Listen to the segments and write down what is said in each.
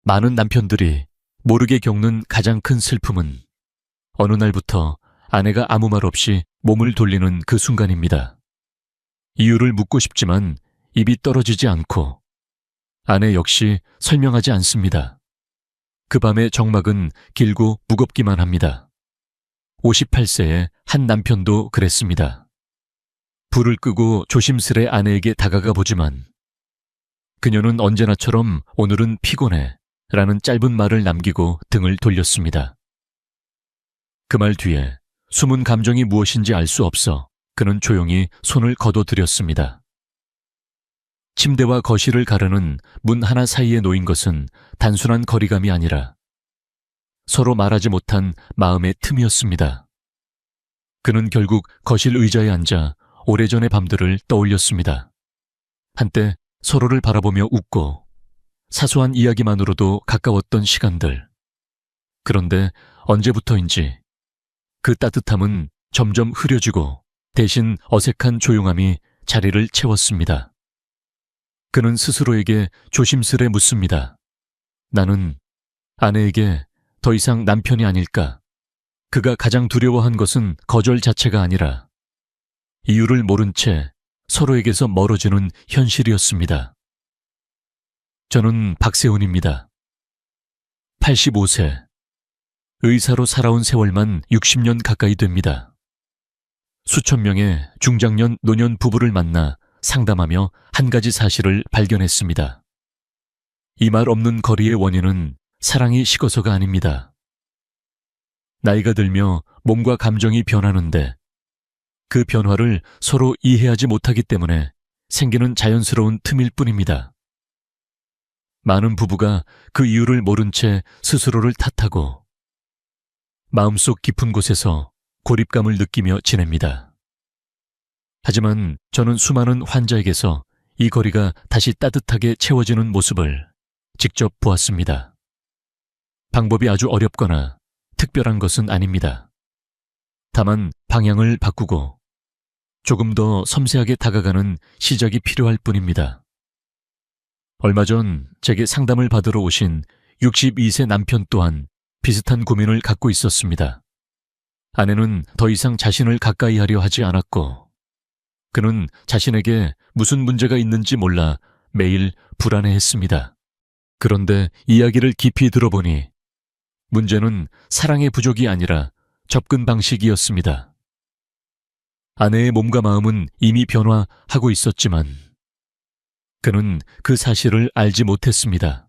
많은 남편들이 모르게 겪는 가장 큰 슬픔은 어느 날부터 아내가 아무 말 없이 몸을 돌리는 그 순간입니다. 이유를 묻고 싶지만 입이 떨어지지 않고 아내 역시 설명하지 않습니다. 그 밤의 정막은 길고 무겁기만 합니다. 58세의 한 남편도 그랬습니다. 불을 끄고 조심스레 아내에게 다가가 보지만 그녀는 언제나처럼 오늘은 피곤해 라는 짧은 말을 남기고 등을 돌렸습니다. 그 말 뒤에 숨은 감정이 무엇인지 알 수 없어 그는 조용히 손을 거둬들였습니다. 침대와 거실을 가르는 문 하나 사이에 놓인 것은 단순한 거리감이 아니라 서로 말하지 못한 마음의 틈이었습니다. 그는 결국 거실 의자에 앉아 오래전의 밤들을 떠올렸습니다. 한때 서로를 바라보며 웃고 사소한 이야기만으로도 가까웠던 시간들. 그런데 언제부터인지 그 따뜻함은 점점 흐려지고 대신 어색한 조용함이 자리를 채웠습니다. 그는 스스로에게 조심스레 묻습니다. 나는 아내에게 더 이상 남편이 아닐까? 그가 가장 두려워한 것은 거절 자체가 아니라 이유를 모른 채 서로에게서 멀어지는 현실이었습니다. 저는 박세훈입니다. 85세. 의사로 살아온 세월만 60년 가까이 됩니다. 수천 명의 중장년 노년 부부를 만나 상담하며 한 가지 사실을 발견했습니다. 이 말 없는 거리의 원인은 사랑이 식어서가 아닙니다. 나이가 들며 몸과 감정이 변하는데 그 변화를 서로 이해하지 못하기 때문에 생기는 자연스러운 틈일 뿐입니다. 많은 부부가 그 이유를 모른 채 스스로를 탓하고 마음속 깊은 곳에서 고립감을 느끼며 지냅니다. 하지만 저는 수많은 환자에게서 이 거리가 다시 따뜻하게 채워지는 모습을 직접 보았습니다. 방법이 아주 어렵거나 특별한 것은 아닙니다. 다만 방향을 바꾸고 조금 더 섬세하게 다가가는 시작이 필요할 뿐입니다. 얼마 전 제게 상담을 받으러 오신 62세 남편 또한 비슷한 고민을 갖고 있었습니다. 아내는 더 이상 자신을 가까이 하려 하지 않았고 그는 자신에게 무슨 문제가 있는지 몰라 매일 불안해했습니다. 그런데 이야기를 깊이 들어보니 문제는 사랑의 부족이 아니라 접근 방식이었습니다. 아내의 몸과 마음은 이미 변화하고 있었지만 그는 그 사실을 알지 못했습니다.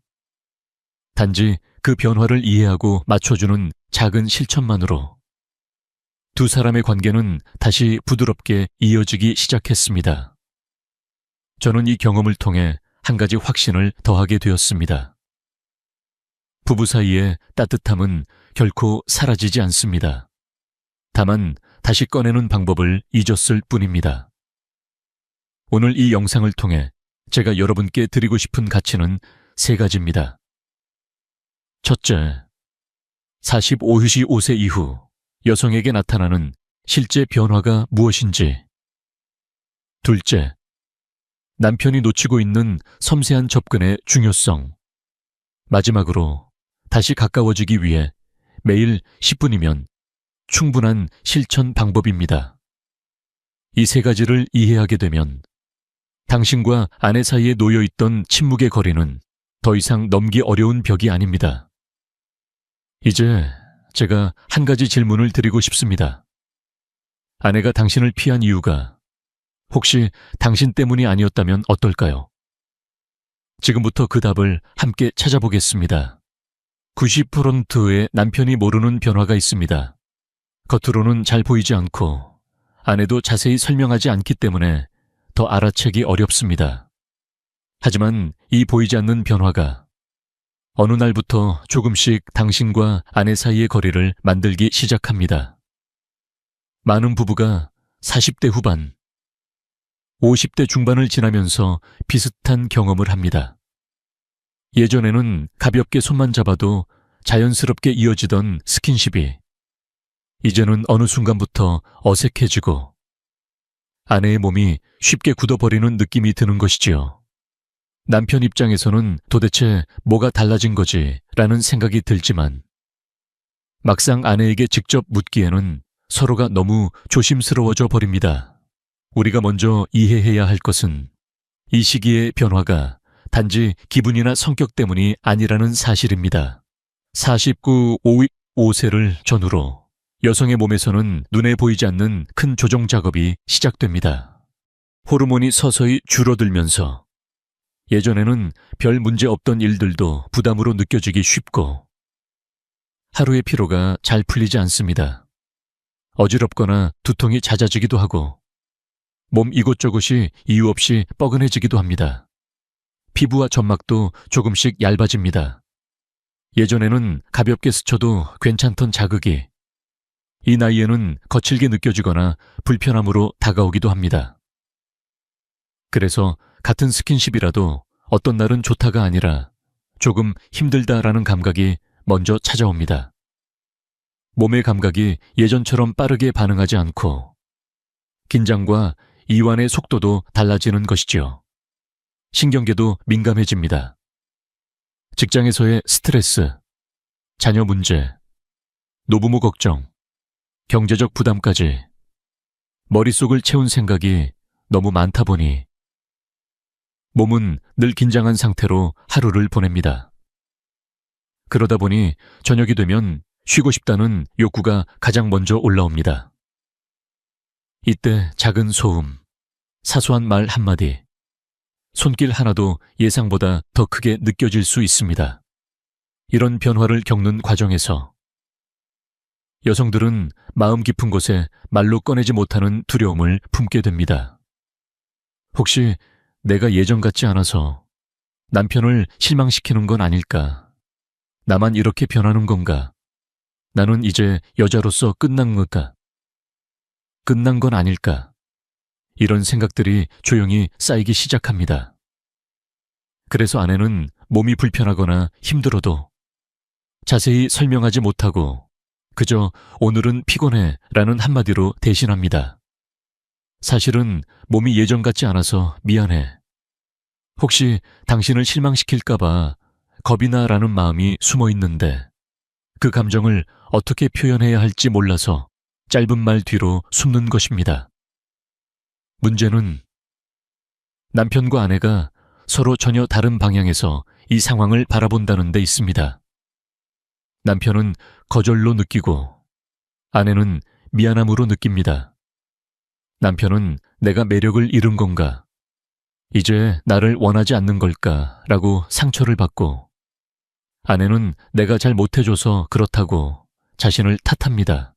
단지 그 변화를 이해하고 맞춰주는 작은 실천만으로 두 사람의 관계는 다시 부드럽게 이어지기 시작했습니다. 저는 이 경험을 통해 한 가지 확신을 더하게 되었습니다. 부부 사이의 따뜻함은 결코 사라지지 않습니다. 다만 다시 꺼내는 방법을 잊었을 뿐입니다. 오늘 이 영상을 통해 제가 여러분께 드리고 싶은 가치는 3가지입니다. 첫째, 45세 이후 여성에게 나타나는 실제 변화가 무엇인지. 둘째, 남편이 놓치고 있는 섬세한 접근의 중요성. 마지막으로 다시 가까워지기 위해 매일 10분이면 충분한 실천 방법입니다. 이 3가지를 이해하게 되면 당신과 아내 사이에 놓여있던 침묵의 거리는 더 이상 넘기 어려운 벽이 아닙니다. 이제 제가 한 가지 질문을 드리고 싶습니다. 아내가 당신을 피한 이유가 혹시 당신 때문이 아니었다면 어떨까요? 지금부터 그 답을 함께 찾아보겠습니다. 90%의 남편이 모르는 변화가 있습니다. 겉으로는 잘 보이지 않고 아내도 자세히 설명하지 않기 때문에 더 알아채기 어렵습니다. 하지만 이 보이지 않는 변화가 어느 날부터 조금씩 당신과 아내 사이의 거리를 만들기 시작합니다. 많은 부부가 40대 후반, 50대 중반을 지나면서 비슷한 경험을 합니다. 예전에는 가볍게 손만 잡아도 자연스럽게 이어지던 스킨십이 이제는 어느 순간부터 어색해지고 아내의 몸이 쉽게 굳어버리는 느낌이 드는 것이지요. 남편 입장에서는 도대체 뭐가 달라진 거지? 라는 생각이 들지만 막상 아내에게 직접 묻기에는 서로가 너무 조심스러워져 버립니다. 우리가 먼저 이해해야 할 것은 이 시기의 변화가 단지 기분이나 성격 때문이 아니라는 사실입니다. 49, 5세를 전후로 여성의 몸에서는 눈에 보이지 않는 큰 조정 작업이 시작됩니다. 호르몬이 서서히 줄어들면서 예전에는 별 문제 없던 일들도 부담으로 느껴지기 쉽고 하루의 피로가 잘 풀리지 않습니다. 어지럽거나 두통이 잦아지기도 하고 몸 이곳저곳이 이유 없이 뻐근해지기도 합니다. 피부와 점막도 조금씩 얇아집니다. 예전에는 가볍게 스쳐도 괜찮던 자극이 이 나이에는 거칠게 느껴지거나 불편함으로 다가오기도 합니다. 그래서 같은 스킨십이라도 어떤 날은 좋다가 아니라 조금 힘들다라는 감각이 먼저 찾아옵니다. 몸의 감각이 예전처럼 빠르게 반응하지 않고 긴장과 이완의 속도도 달라지는 것이지요. 신경계도 민감해집니다. 직장에서의 스트레스, 자녀 문제, 노부모 걱정, 경제적 부담까지 머릿속을 채운 생각이 너무 많다 보니 몸은 늘 긴장한 상태로 하루를 보냅니다. 그러다 보니 저녁이 되면 쉬고 싶다는 욕구가 가장 먼저 올라옵니다. 이때 작은 소음, 사소한 말 한마디, 손길 하나도 예상보다 더 크게 느껴질 수 있습니다. 이런 변화를 겪는 과정에서 여성들은 마음 깊은 곳에 말로 꺼내지 못하는 두려움을 품게 됩니다. 혹시 내가 예전 같지 않아서 남편을 실망시키는 건 아닐까? 나만 이렇게 변하는 건가? 나는 이제 여자로서 끝난 건가? 끝난 건 아닐까? 이런 생각들이 조용히 쌓이기 시작합니다. 그래서 아내는 몸이 불편하거나 힘들어도 자세히 설명하지 못하고 그저 오늘은 피곤해 라는 한마디로 대신합니다. 사실은 몸이 예전 같지 않아서 미안해. 혹시 당신을 실망시킬까봐 겁이 나라는 마음이 숨어 있는데 그 감정을 어떻게 표현해야 할지 몰라서 짧은 말 뒤로 숨는 것입니다. 문제는 남편과 아내가 서로 전혀 다른 방향에서 이 상황을 바라본다는 데 있습니다. 남편은 거절로 느끼고 아내는 미안함으로 느낍니다. 남편은 내가 매력을 잃은 건가? 이제 나를 원하지 않는 걸까? 라고 상처를 받고 아내는 내가 잘 못해줘서 그렇다고 자신을 탓합니다.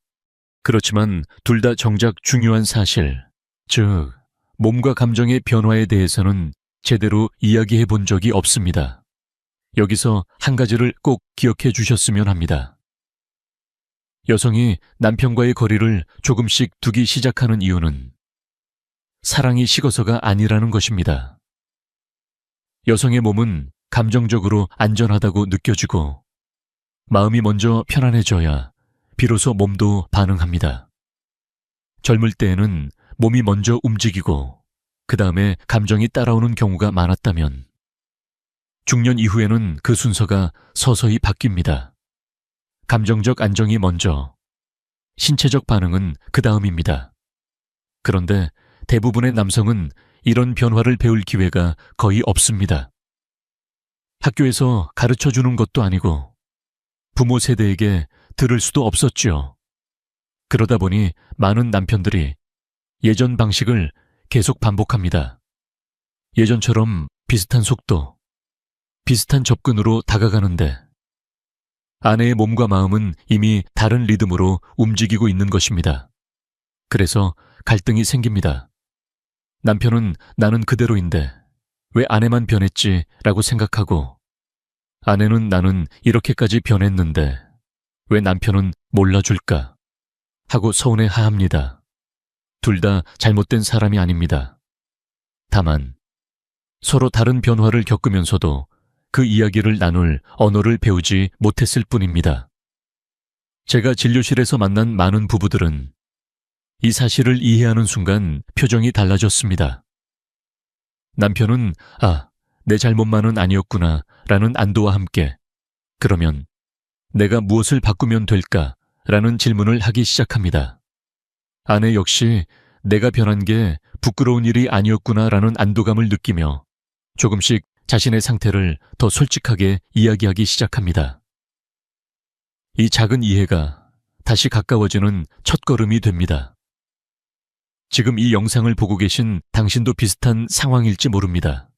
그렇지만 둘 다 정작 중요한 사실, 즉 몸과 감정의 변화에 대해서는 제대로 이야기해 본 적이 없습니다. 여기서 한 가지를 꼭 기억해 주셨으면 합니다. 여성이 남편과의 거리를 조금씩 두기 시작하는 이유는 사랑이 식어서가 아니라는 것입니다. 여성의 몸은 감정적으로 안전하다고 느껴지고 마음이 먼저 편안해져야 비로소 몸도 반응합니다. 젊을 때에는 몸이 먼저 움직이고 그 다음에 감정이 따라오는 경우가 많았다면 중년 이후에는 그 순서가 서서히 바뀝니다. 감정적 안정이 먼저, 신체적 반응은 그 다음입니다. 그런데 대부분의 남성은 이런 변화를 배울 기회가 거의 없습니다. 학교에서 가르쳐주는 것도 아니고 부모 세대에게 들을 수도 없었지요. 그러다 보니 많은 남편들이 예전 방식을 계속 반복합니다. 예전처럼 비슷한 속도, 비슷한 접근으로 다가가는데 아내의 몸과 마음은 이미 다른 리듬으로 움직이고 있는 것입니다. 그래서 갈등이 생깁니다. 남편은 나는 그대로인데 왜 아내만 변했지? 라고 생각하고 아내는 나는 이렇게까지 변했는데 왜 남편은 몰라줄까? 하고 서운해 하합니다. 둘 다 잘못된 사람이 아닙니다. 다만 서로 다른 변화를 겪으면서도 그 이야기를 나눌 언어를 배우지 못했을 뿐입니다. 제가 진료실에서 만난 많은 부부들은 이 사실을 이해하는 순간 표정이 달라졌습니다. 남편은 내 잘못만은 아니었구나 라는 안도와 함께 그러면 내가 무엇을 바꾸면 될까? 라는 질문을 하기 시작합니다. 아내 역시 내가 변한 게 부끄러운 일이 아니었구나 라는 안도감을 느끼며 조금씩 자신의 상태를 더 솔직하게 이야기하기 시작합니다. 이 작은 이해가 다시 가까워지는 첫걸음이 됩니다. 지금 이 영상을 보고 계신 당신도 비슷한 상황일지 모릅니다.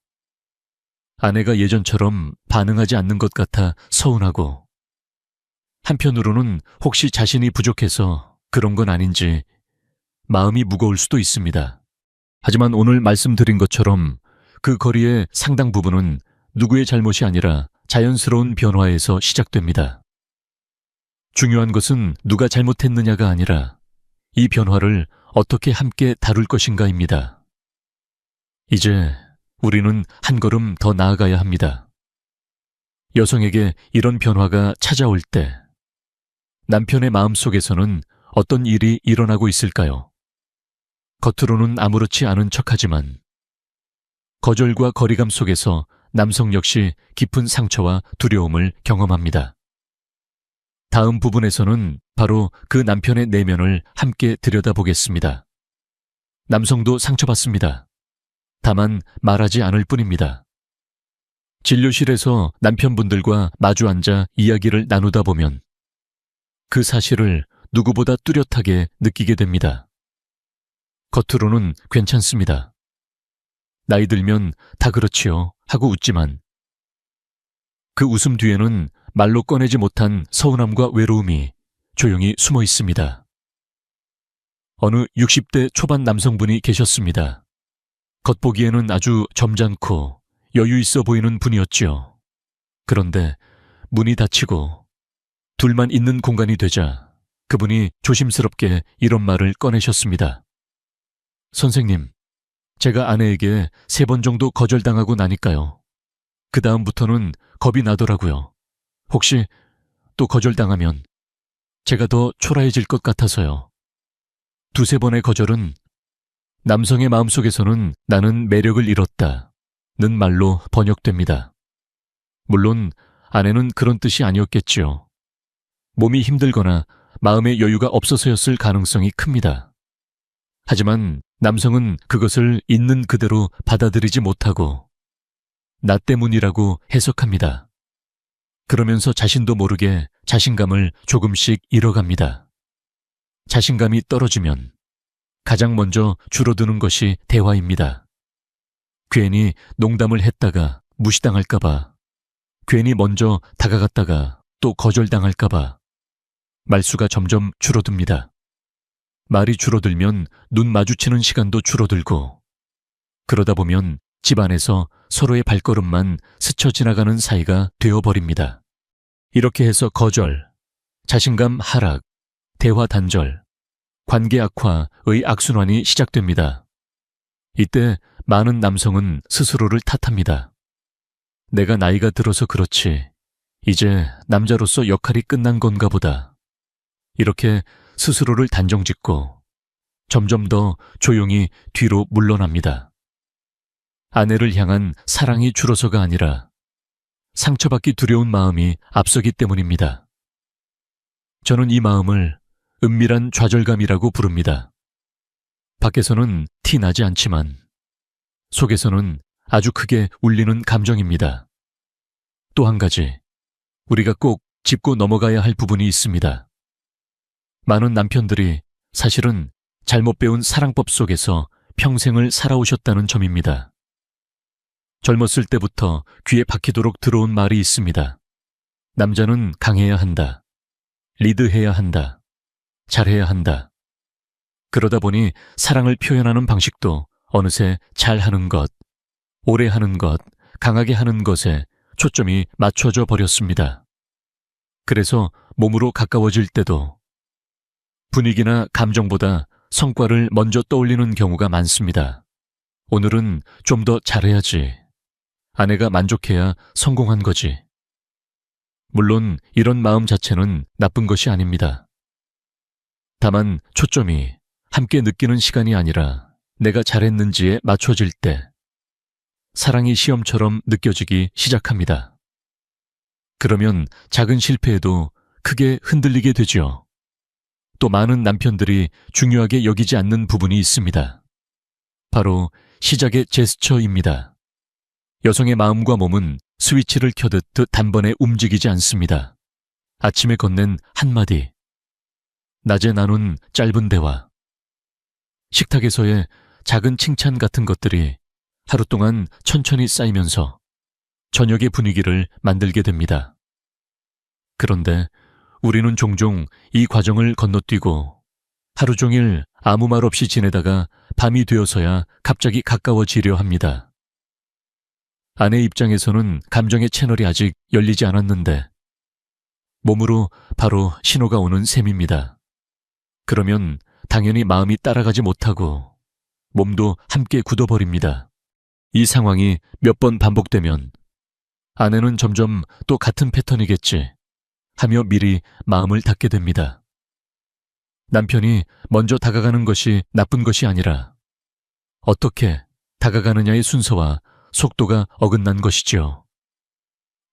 아내가 예전처럼 반응하지 않는 것 같아 서운하고 한편으로는 혹시 자신이 부족해서 그런 건 아닌지 마음이 무거울 수도 있습니다. 하지만 오늘 말씀드린 것처럼 그 거리의 상당 부분은 누구의 잘못이 아니라 자연스러운 변화에서 시작됩니다. 중요한 것은 누가 잘못했느냐가 아니라 이 변화를 어떻게 함께 다룰 것인가입니다. 이제 우리는 한 걸음 더 나아가야 합니다. 여성에게 이런 변화가 찾아올 때 남편의 마음속에서는 어떤 일이 일어나고 있을까요? 겉으로는 아무렇지 않은 척하지만 거절과 거리감 속에서 남성 역시 깊은 상처와 두려움을 경험합니다. 다음 부분에서는 바로 그 남편의 내면을 함께 들여다보겠습니다. 남성도 상처받습니다. 다만 말하지 않을 뿐입니다. 진료실에서 남편분들과 마주 앉아 이야기를 나누다 보면 그 사실을 누구보다 뚜렷하게 느끼게 됩니다. 겉으로는 괜찮습니다. 나이 들면 다 그렇지요 하고 웃지만 그 웃음 뒤에는 말로 꺼내지 못한 서운함과 외로움이 조용히 숨어 있습니다. 어느 60대 초반 남성분이 계셨습니다. 겉보기에는 아주 점잖고 여유 있어 보이는 분이었지요. 그런데 문이 닫히고 둘만 있는 공간이 되자 그분이 조심스럽게 이런 말을 꺼내셨습니다. 선생님, 제가 아내에게 3번 정도 거절당하고 나니까요. 그 다음부터는 겁이 나더라고요. 혹시 또 거절당하면 제가 더 초라해질 것 같아서요. 2-3번의 거절은 남성의 마음속에서는 나는 매력을 잃었다는 말로 번역됩니다. 물론 아내는 그런 뜻이 아니었겠지요. 몸이 힘들거나 마음의 여유가 없어서였을 가능성이 큽니다. 하지만 남성은 그것을 있는 그대로 받아들이지 못하고 나 때문이라고 해석합니다. 그러면서 자신도 모르게 자신감을 조금씩 잃어갑니다. 자신감이 떨어지면 가장 먼저 줄어드는 것이 대화입니다. 괜히 농담을 했다가 무시당할까봐, 괜히 먼저 다가갔다가 또 거절당할까봐 말수가 점점 줄어듭니다. 말이 줄어들면 눈 마주치는 시간도 줄어들고 그러다 보면 집안에서 서로의 발걸음만 스쳐 지나가는 사이가 되어버립니다. 이렇게 해서 거절, 자신감 하락, 대화 단절, 관계 악화의 악순환이 시작됩니다. 이때 많은 남성은 스스로를 탓합니다. 내가 나이가 들어서 그렇지, 이제 남자로서 역할이 끝난 건가 보다. 이렇게 스스로를 단정짓고 점점 더 조용히 뒤로 물러납니다. 아내를 향한 사랑이 줄어서가 아니라 상처받기 두려운 마음이 앞서기 때문입니다. 저는 이 마음을 은밀한 좌절감이라고 부릅니다. 밖에서는 티 나지 않지만 속에서는 아주 크게 울리는 감정입니다. 또 한 가지, 우리가 꼭 짚고 넘어가야 할 부분이 있습니다. 많은 남편들이 사실은 잘못 배운 사랑법 속에서 평생을 살아오셨다는 점입니다. 젊었을 때부터 귀에 박히도록 들어온 말이 있습니다. 남자는 강해야 한다. 리드해야 한다. 잘해야 한다. 그러다 보니 사랑을 표현하는 방식도 어느새 잘하는 것, 오래 하는 것, 강하게 하는 것에 초점이 맞춰져 버렸습니다. 그래서 몸으로 가까워질 때도 분위기나 감정보다 성과를 먼저 떠올리는 경우가 많습니다. 오늘은 좀 더 잘해야지. 아내가 만족해야 성공한 거지. 물론 이런 마음 자체는 나쁜 것이 아닙니다. 다만 초점이 함께 느끼는 시간이 아니라 내가 잘했는지에 맞춰질 때 사랑이 시험처럼 느껴지기 시작합니다. 그러면 작은 실패에도 크게 흔들리게 되지요. 또 많은 남편들이 중요하게 여기지 않는 부분이 있습니다. 바로 시작의 제스처입니다. 여성의 마음과 몸은 스위치를 켜듯 단번에 움직이지 않습니다. 아침에 건넨 한마디, 낮에 나눈 짧은 대화, 식탁에서의 작은 칭찬 같은 것들이 하루 동안 천천히 쌓이면서 저녁의 분위기를 만들게 됩니다. 그런데 우리는 종종 이 과정을 건너뛰고 하루 종일 아무 말 없이 지내다가 밤이 되어서야 갑자기 가까워지려 합니다. 아내 입장에서는 감정의 채널이 아직 열리지 않았는데 몸으로 바로 신호가 오는 셈입니다. 그러면 당연히 마음이 따라가지 못하고 몸도 함께 굳어버립니다. 이 상황이 몇 번 반복되면 아내는 점점 또 같은 패턴이겠지 하며 미리 마음을 닫게 됩니다. 남편이 먼저 다가가는 것이 나쁜 것이 아니라 어떻게 다가가느냐의 순서와 속도가 어긋난 것이지요.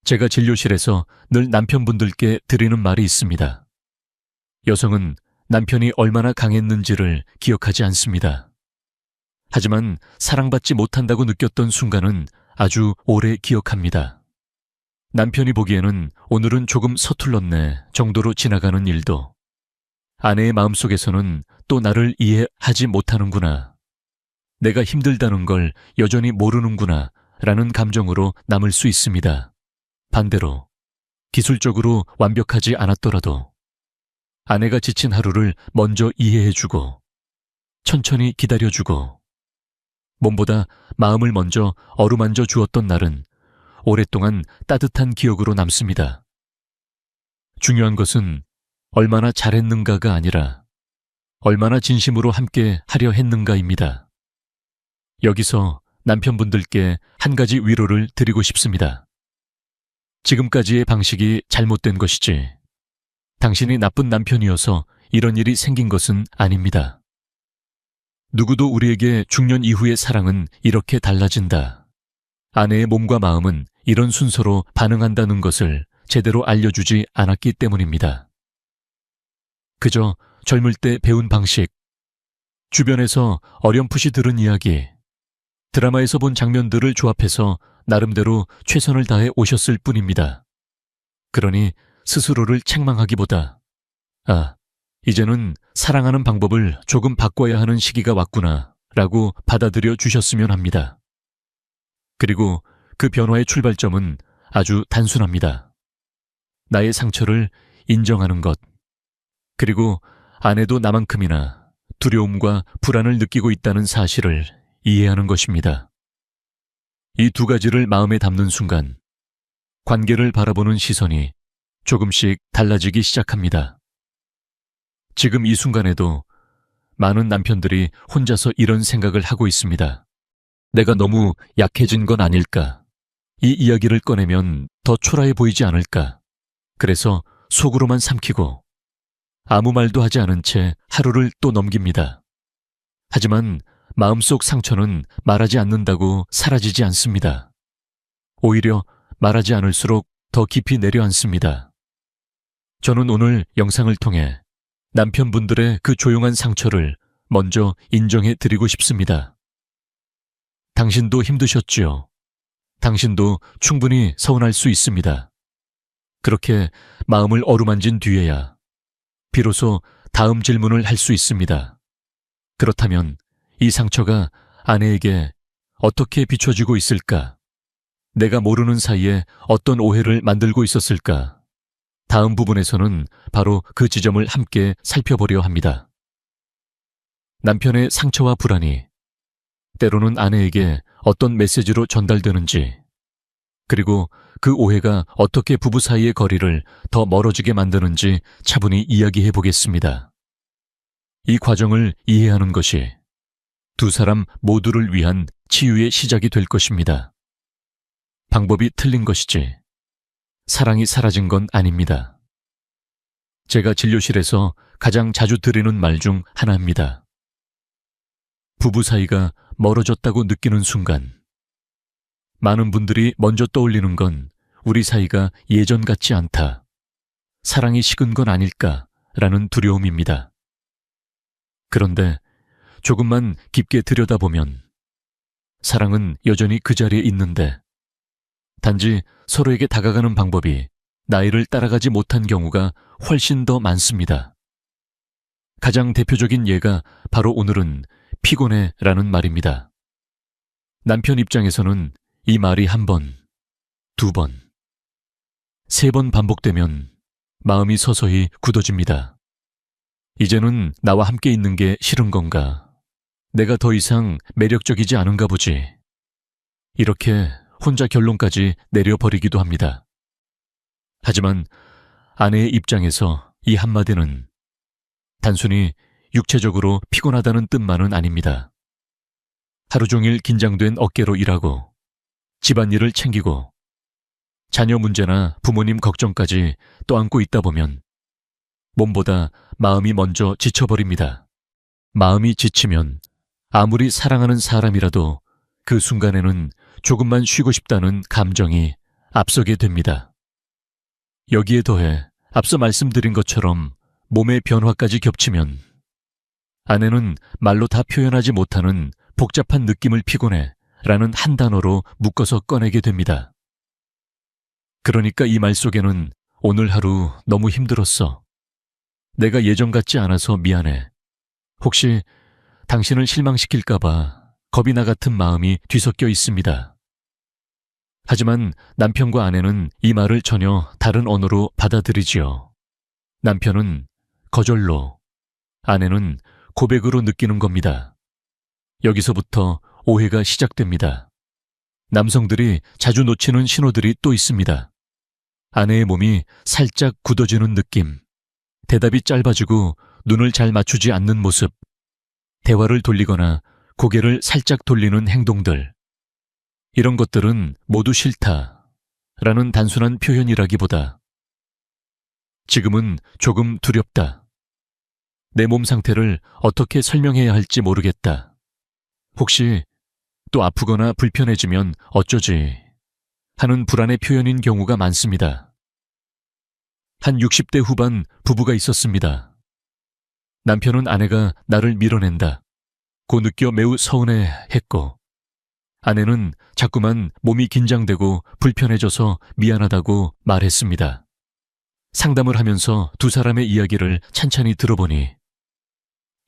제가 진료실에서 늘 남편분들께 드리는 말이 있습니다. 여성은 남편이 얼마나 강했는지를 기억하지 않습니다. 하지만 사랑받지 못한다고 느꼈던 순간은 아주 오래 기억합니다. 남편이 보기에는 오늘은 조금 서툴렀네 정도로 지나가는 일도 아내의 마음속에서는 또 나를 이해하지 못하는구나, 내가 힘들다는 걸 여전히 모르는구나 라는 감정으로 남을 수 있습니다. 반대로 기술적으로 완벽하지 않았더라도 아내가 지친 하루를 먼저 이해해주고 천천히 기다려주고 몸보다 마음을 먼저 어루만져 주었던 날은 오랫동안 따뜻한 기억으로 남습니다. 중요한 것은 얼마나 잘했는가가 아니라 얼마나 진심으로 함께 하려 했는가입니다. 여기서 남편분들께 한 가지 위로를 드리고 싶습니다. 지금까지의 방식이 잘못된 것이지 당신이 나쁜 남편이어서 이런 일이 생긴 것은 아닙니다. 누구도 우리에게 중년 이후의 사랑은 이렇게 달라진다, 아내의 몸과 마음은 이런 순서로 반응한다는 것을 제대로 알려주지 않았기 때문입니다. 그저 젊을 때 배운 방식, 주변에서 어렴풋이 들은 이야기, 드라마에서 본 장면들을 조합해서 나름대로 최선을 다해 오셨을 뿐입니다. 그러니 스스로를 책망하기보다 이제는 사랑하는 방법을 조금 바꿔야 하는 시기가 왔구나 라고 받아들여 주셨으면 합니다. 그리고 그 변화의 출발점은 아주 단순합니다. 나의 상처를 인정하는 것, 그리고 아내도 나만큼이나 두려움과 불안을 느끼고 있다는 사실을 이해하는 것입니다. 이 두 가지를 마음에 담는 순간 관계를 바라보는 시선이 조금씩 달라지기 시작합니다. 지금 이 순간에도 많은 남편들이 혼자서 이런 생각을 하고 있습니다. 내가 너무 약해진 건 아닐까? 이 이야기를 꺼내면 더 초라해 보이지 않을까? 그래서 속으로만 삼키고 아무 말도 하지 않은 채 하루를 또 넘깁니다. 하지만 마음속 상처는 말하지 않는다고 사라지지 않습니다. 오히려 말하지 않을수록 더 깊이 내려앉습니다. 저는 오늘 영상을 통해 남편분들의 그 조용한 상처를 먼저 인정해 드리고 싶습니다. 당신도 힘드셨지요. 당신도 충분히 서운할 수 있습니다. 그렇게 마음을 어루만진 뒤에야 비로소 다음 질문을 할 수 있습니다. 그렇다면 이 상처가 아내에게 어떻게 비춰지고 있을까? 내가 모르는 사이에 어떤 오해를 만들고 있었을까? 다음 부분에서는 바로 그 지점을 함께 살펴보려 합니다. 남편의 상처와 불안이 때로는 아내에게 어떤 메시지로 전달되는지, 그리고 그 오해가 어떻게 부부 사이의 거리를 더 멀어지게 만드는지 차분히 이야기해 보겠습니다. 이 과정을 이해하는 것이 두 사람 모두를 위한 치유의 시작이 될 것입니다. 방법이 틀린 것이지 사랑이 사라진 건 아닙니다. 제가 진료실에서 가장 자주 드리는 말 중 하나입니다. 부부 사이가 멀어졌다고 느끼는 순간 많은 분들이 먼저 떠올리는 건 우리 사이가 예전 같지 않다. 사랑이 식은 건 아닐까라는 두려움입니다. 그런데 조금만 깊게 들여다보면 사랑은 여전히 그 자리에 있는데 단지 서로에게 다가가는 방법이 나이를 따라가지 못한 경우가 훨씬 더 많습니다. 가장 대표적인 예가 바로 오늘은 피곤해라는 말입니다. 남편 입장에서는 이 말이 한 번, 두 번, 세 번 반복되면 마음이 서서히 굳어집니다. 이제는 나와 함께 있는 게 싫은 건가? 내가 더 이상 매력적이지 않은가 보지. 이렇게 혼자 결론까지 내려버리기도 합니다. 하지만 아내의 입장에서 이 한마디는 단순히 육체적으로 피곤하다는 뜻만은 아닙니다. 하루 종일 긴장된 어깨로 일하고 집안일을 챙기고 자녀 문제나 부모님 걱정까지 떠안고 있다 보면 몸보다 마음이 먼저 지쳐버립니다. 마음이 지치면 아무리 사랑하는 사람이라도 그 순간에는 조금만 쉬고 싶다는 감정이 앞서게 됩니다. 여기에 더해 앞서 말씀드린 것처럼 몸의 변화까지 겹치면 아내는 말로 다 표현하지 못하는 복잡한 느낌을 피곤해 라는 한 단어로 묶어서 꺼내게 됩니다. 그러니까 이 말 속에는 오늘 하루 너무 힘들었어. 내가 예전 같지 않아서 미안해. 혹시 당신을 실망시킬까봐 겁이 나 같은 마음이 뒤섞여 있습니다. 하지만 남편과 아내는 이 말을 전혀 다른 언어로 받아들이지요. 남편은 거절로, 아내는 고백으로 느끼는 겁니다. 여기서부터 오해가 시작됩니다. 남성들이 자주 놓치는 신호들이 또 있습니다. 아내의 몸이 살짝 굳어지는 느낌, 대답이 짧아지고 눈을 잘 맞추지 않는 모습, 대화를 돌리거나 고개를 살짝 돌리는 행동들. 이런 것들은 모두 싫다라는 단순한 표현이라기보다 지금은 조금 두렵다. 내 몸 상태를 어떻게 설명해야 할지 모르겠다. 혹시 또 아프거나 불편해지면 어쩌지 하는 불안의 표현인 경우가 많습니다. 한 60대 후반 부부가 있었습니다. 남편은 아내가 나를 밀어낸다 고 느껴 매우 서운해했고 아내는 자꾸만 몸이 긴장되고 불편해져서 미안하다고 말했습니다. 상담을 하면서 두 사람의 이야기를 찬찬히 들어보니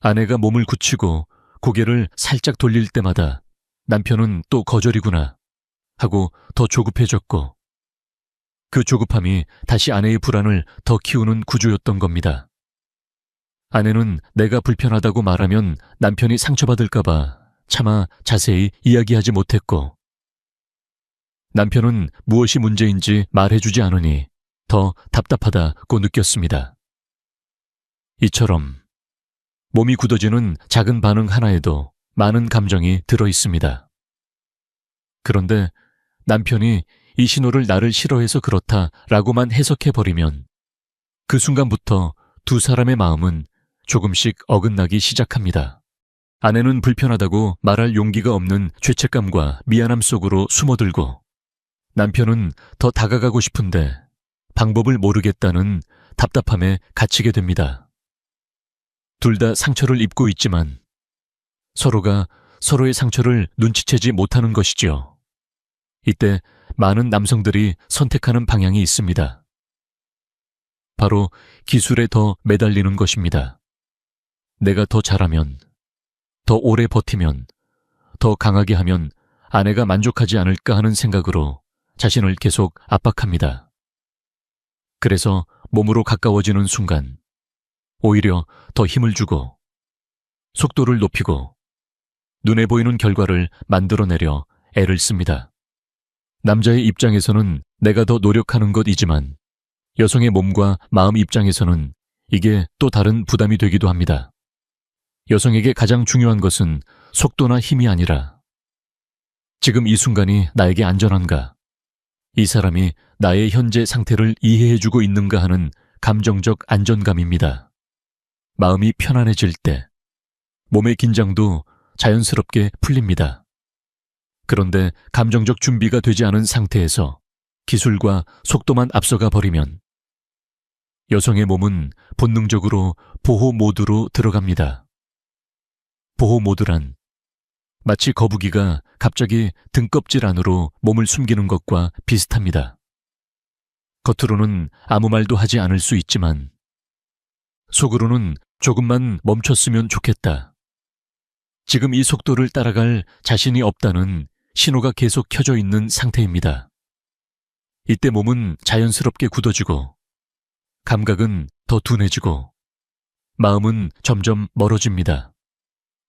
아내가 몸을 굳히고 고개를 살짝 돌릴 때마다 남편은 또 거절이구나 하고 더 조급해졌고 그 조급함이 다시 아내의 불안을 더 키우는 구조였던 겁니다. 아내는 내가 불편하다고 말하면 남편이 상처받을까봐 차마 자세히 이야기하지 못했고 남편은 무엇이 문제인지 말해주지 않으니 더 답답하다고 느꼈습니다. 이처럼 몸이 굳어지는 작은 반응 하나에도 많은 감정이 들어 있습니다. 그런데 남편이 이 신호를 나를 싫어해서 그렇다라고만 해석해버리면 그 순간부터 두 사람의 마음은 조금씩 어긋나기 시작합니다. 아내는 불편하다고 말할 용기가 없는 죄책감과 미안함 속으로 숨어들고 남편은 더 다가가고 싶은데 방법을 모르겠다는 답답함에 갇히게 됩니다. 둘 다 상처를 입고 있지만 서로가 서로의 상처를 눈치채지 못하는 것이지요. 이때 많은 남성들이 선택하는 방향이 있습니다. 바로 기술에 더 매달리는 것입니다. 내가 더 잘하면, 더 오래 버티면, 더 강하게 하면 아내가 만족하지 않을까 하는 생각으로 자신을 계속 압박합니다. 그래서 몸으로 가까워지는 순간 오히려 더 힘을 주고 속도를 높이고 눈에 보이는 결과를 만들어내려 애를 씁니다. 남자의 입장에서는 내가 더 노력하는 것이지만 여성의 몸과 마음 입장에서는 이게 또 다른 부담이 되기도 합니다. 여성에게 가장 중요한 것은 속도나 힘이 아니라 지금 이 순간이 나에게 안전한가? 이 사람이 나의 현재 상태를 이해해주고 있는가 하는 감정적 안전감입니다. 마음이 편안해질 때 몸의 긴장도 자연스럽게 풀립니다. 그런데 감정적 준비가 되지 않은 상태에서 기술과 속도만 앞서가 버리면 여성의 몸은 본능적으로 보호 모드로 들어갑니다. 보호 모드란 마치 거북이가 갑자기 등껍질 안으로 몸을 숨기는 것과 비슷합니다. 겉으로는 아무 말도 하지 않을 수 있지만 속으로는 조금만 멈췄으면 좋겠다. 지금 이 속도를 따라갈 자신이 없다는 신호가 계속 켜져 있는 상태입니다. 이때 몸은 자연스럽게 굳어지고 감각은 더 둔해지고 마음은 점점 멀어집니다.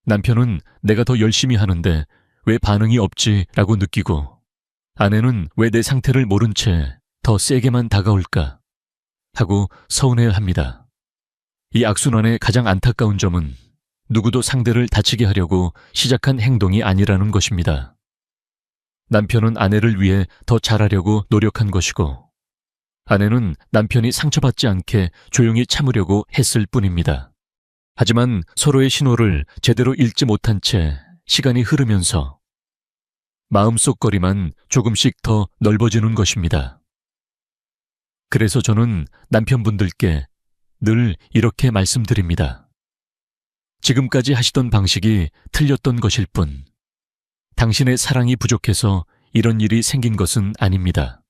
남편은 내가 더 열심히 하는데 왜 반응이 없지라고 느끼고 아내는 왜 내 상태를 모른 채 더 세게만 다가올까 하고 서운해합니다. 이 악순환의 가장 안타까운 점은 누구도 상대를 다치게 하려고 시작한 행동이 아니라는 것입니다. 남편은 아내를 위해 더 잘하려고 노력한 것이고 아내는 남편이 상처받지 않게 조용히 참으려고 했을 뿐입니다. 하지만 서로의 신호를 제대로 읽지 못한 채 시간이 흐르면서 마음속 거리만 조금씩 더 넓어지는 것입니다. 그래서 저는 남편분들께 늘 이렇게 말씀드립니다. 지금까지 하시던 방식이 틀렸던 것일 뿐 당신의 사랑이 부족해서 이런 일이 생긴 것은 아닙니다.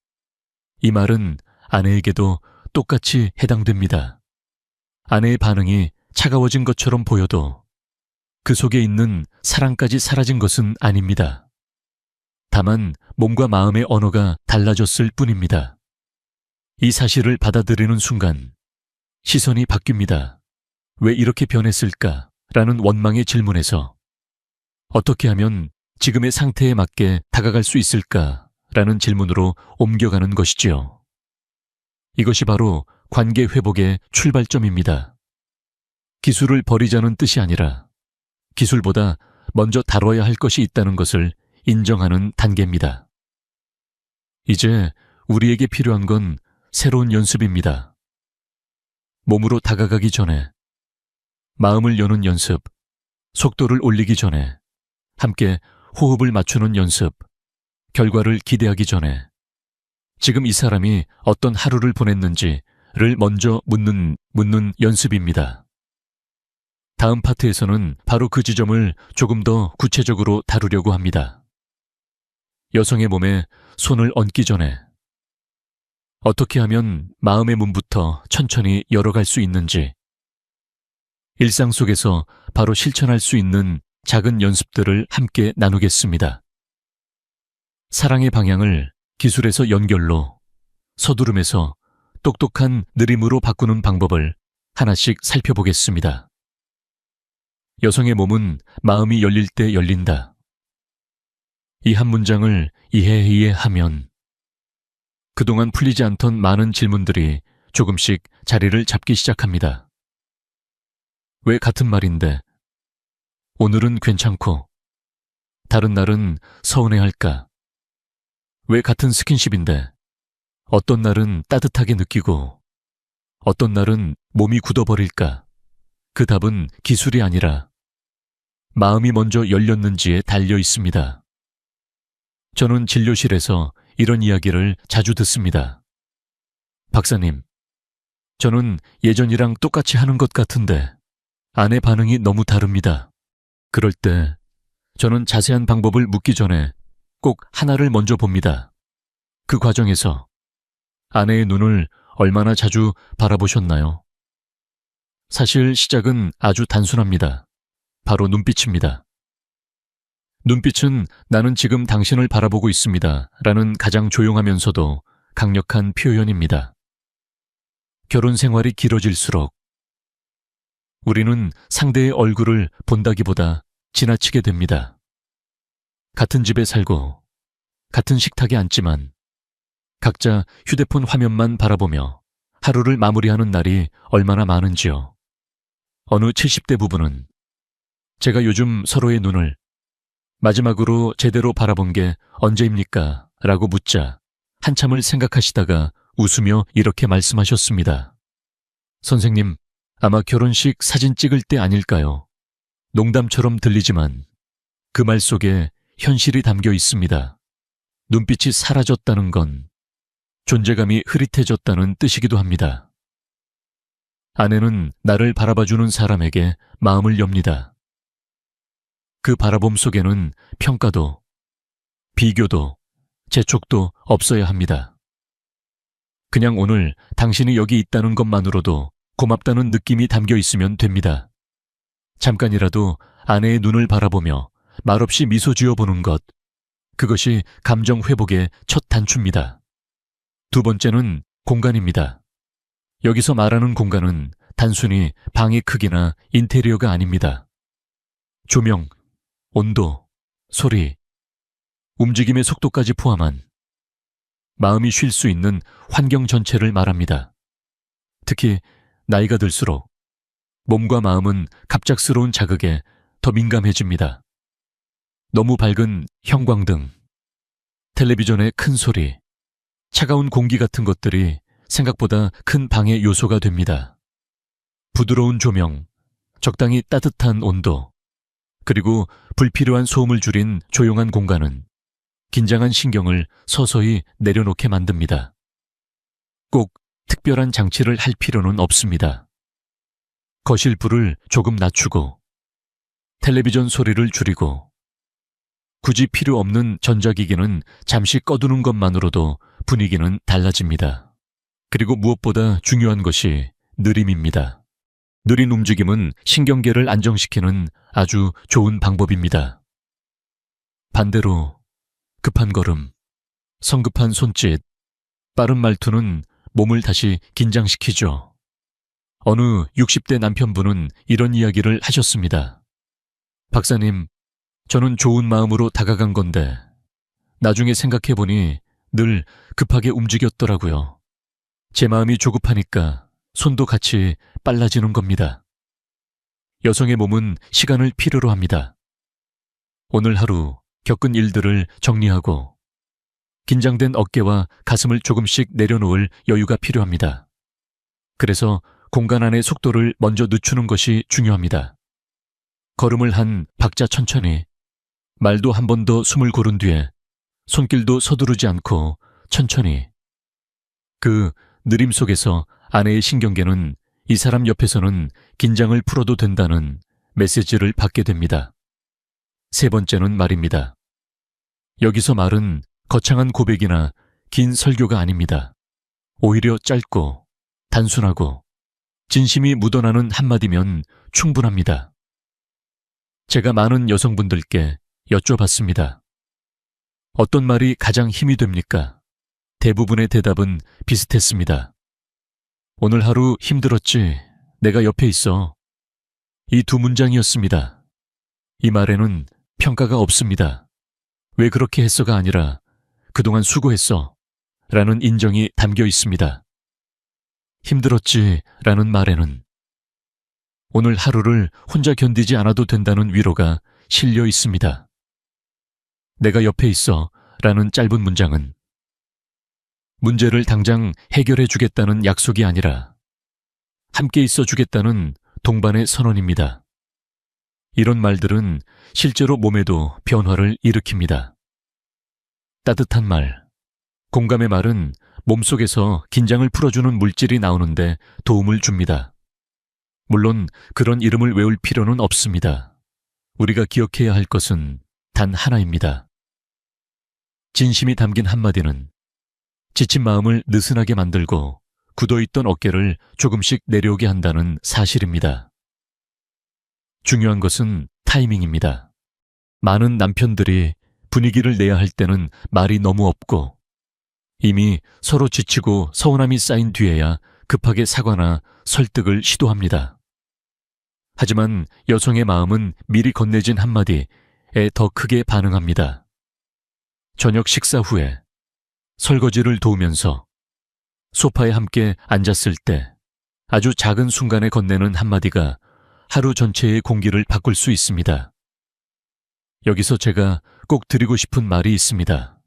이 말은 아내에게도 똑같이 해당됩니다. 아내의 반응이 차가워진 것처럼 보여도 그 속에 있는 사랑까지 사라진 것은 아닙니다. 다만 몸과 마음의 언어가 달라졌을 뿐입니다. 이 사실을 받아들이는 순간 시선이 바뀝니다. 왜 이렇게 변했을까? 라는 원망의 질문에서 어떻게 하면 지금의 상태에 맞게 다가갈 수 있을까? 라는 질문으로 옮겨가는 것이지요. 이것이 바로 관계 회복의 출발점입니다. 기술을 버리자는 뜻이 아니라 기술보다 먼저 다뤄야 할 것이 있다는 것을 인정하는 단계입니다. 이제 우리에게 필요한 건 새로운 연습입니다. 몸으로 다가가기 전에, 마음을 여는 연습, 속도를 올리기 전에, 함께 호흡을 맞추는 연습, 결과를 기대하기 전에, 지금 이 사람이 어떤 하루를 보냈는지를 먼저 묻는 연습입니다. 다음 파트에서는 바로 그 지점을 조금 더 구체적으로 다루려고 합니다. 여성의 몸에 손을 얹기 전에 어떻게 하면 마음의 문부터 천천히 열어갈 수 있는지, 일상 속에서 바로 실천할 수 있는 작은 연습들을 함께 나누겠습니다. 사랑의 방향을 기술에서 연결로, 서두름에서 똑똑한 느림으로 바꾸는 방법을 하나씩 살펴보겠습니다. 여성의 몸은 마음이 열릴 때 열린다. 이 한 문장을 이해하면 그동안 풀리지 않던 많은 질문들이 조금씩 자리를 잡기 시작합니다. 왜 같은 말인데 오늘은 괜찮고 다른 날은 서운해할까? 왜 같은 스킨십인데 어떤 날은 따뜻하게 느끼고 어떤 날은 몸이 굳어버릴까? 그 답은 기술이 아니라 마음이 먼저 열렸는지에 달려 있습니다. 저는 진료실에서 이런 이야기를 자주 듣습니다. 박사님, 저는 예전이랑 똑같이 하는 것 같은데 아내 반응이 너무 다릅니다. 그럴 때 저는 자세한 방법을 묻기 전에 꼭 하나를 먼저 봅니다. 그 과정에서 아내의 눈을 얼마나 자주 바라보셨나요? 사실 시작은 아주 단순합니다. 바로 눈빛입니다. 눈빛은 나는 지금 당신을 바라보고 있습니다. 라는 가장 조용하면서도 강력한 표현입니다. 결혼 생활이 길어질수록 우리는 상대의 얼굴을 본다기보다 지나치게 됩니다. 같은 집에 살고 같은 식탁에 앉지만 각자 휴대폰 화면만 바라보며 하루를 마무리하는 날이 얼마나 많은지요. 어느 70대 부부는 제가 요즘 서로의 눈을 마지막으로 제대로 바라본 게 언제입니까? 라고 묻자 한참을 생각하시다가 웃으며 이렇게 말씀하셨습니다. 선생님, 아마 결혼식 사진 찍을 때 아닐까요? 농담처럼 들리지만 그 말 속에 현실이 담겨 있습니다. 눈빛이 사라졌다는 건 존재감이 흐릿해졌다는 뜻이기도 합니다. 아내는 나를 바라봐주는 사람에게 마음을 엽니다. 그 바라봄 속에는 평가도, 비교도, 재촉도 없어야 합니다. 그냥 오늘 당신이 여기 있다는 것만으로도 고맙다는 느낌이 담겨 있으면 됩니다. 잠깐이라도 아내의 눈을 바라보며 말없이 미소 지어보는 것, 그것이 감정 회복의 첫 단추입니다. 두 번째는 공간입니다. 여기서 말하는 공간은 단순히 방의 크기나 인테리어가 아닙니다. 조명, 온도, 소리, 움직임의 속도까지 포함한 마음이 쉴 수 있는 환경 전체를 말합니다. 특히 나이가 들수록 몸과 마음은 갑작스러운 자극에 더 민감해집니다. 너무 밝은 형광등, 텔레비전의 큰 소리, 차가운 공기 같은 것들이 생각보다 큰 방해 요소가 됩니다. 부드러운 조명, 적당히 따뜻한 온도, 그리고 불필요한 소음을 줄인 조용한 공간은 긴장한 신경을 서서히 내려놓게 만듭니다. 꼭 특별한 장치를 할 필요는 없습니다. 거실 불을 조금 낮추고, 텔레비전 소리를 줄이고, 굳이 필요 없는 전자기기는 잠시 꺼두는 것만으로도 분위기는 달라집니다. 그리고 무엇보다 중요한 것이 느림입니다. 느린 움직임은 신경계를 안정시키는 아주 좋은 방법입니다. 반대로 급한 걸음, 성급한 손짓, 빠른 말투는 몸을 다시 긴장시키죠. 어느 60대 남편분은 이런 이야기를 하셨습니다. 박사님, 저는 좋은 마음으로 다가간 건데 나중에 생각해보니 늘 급하게 움직였더라고요. 제 마음이 조급하니까 손도 같이 빨라지는 겁니다. 여성의 몸은 시간을 필요로 합니다. 오늘 하루 겪은 일들을 정리하고 긴장된 어깨와 가슴을 조금씩 내려놓을 여유가 필요합니다. 그래서 공간 안의 속도를 먼저 늦추는 것이 중요합니다. 걸음을 한 박자 천천히, 말도 한 번 더 숨을 고른 뒤에 손길도 서두르지 않고 천천히. 그 느림 속에서 아내의 신경계는 이 사람 옆에서는 긴장을 풀어도 된다는 메시지를 받게 됩니다. 세 번째는 말입니다. 여기서 말은 거창한 고백이나 긴 설교가 아닙니다. 오히려 짧고 단순하고 진심이 묻어나는 한마디면 충분합니다. 제가 많은 여성분들께 여쭤봤습니다. 어떤 말이 가장 힘이 됩니까? 대부분의 대답은 비슷했습니다. 오늘 하루 힘들었지, 내가 옆에 있어. 이 두 문장이었습니다. 이 말에는 평가가 없습니다. 왜 그렇게 했어가 아니라 그동안 수고했어 라는 인정이 담겨 있습니다. 힘들었지 라는 말에는 오늘 하루를 혼자 견디지 않아도 된다는 위로가 실려 있습니다. 내가 옆에 있어 라는 짧은 문장은 문제를 당장 해결해 주겠다는 약속이 아니라 함께 있어 주겠다는 동반의 선언입니다. 이런 말들은 실제로 몸에도 변화를 일으킵니다. 따뜻한 말, 공감의 말은 몸속에서 긴장을 풀어주는 물질이 나오는데 도움을 줍니다. 물론 그런 이름을 외울 필요는 없습니다. 우리가 기억해야 할 것은 단 하나입니다. 진심이 담긴 한마디는 지친 마음을 느슨하게 만들고 굳어있던 어깨를 조금씩 내려오게 한다는 사실입니다. 중요한 것은 타이밍입니다. 많은 남편들이 분위기를 내야 할 때는 말이 너무 없고 이미 서로 지치고 서운함이 쌓인 뒤에야 급하게 사과나 설득을 시도합니다. 하지만 여성의 마음은 미리 건네진 한마디에 더 크게 반응합니다. 저녁 식사 후에 설거지를 도우면서 소파에 함께 앉았을 때 아주 작은 순간에 건네는 한마디가 하루 전체의 공기를 바꿀 수 있습니다. 여기서 제가 꼭 드리고 싶은 말이 있습니다.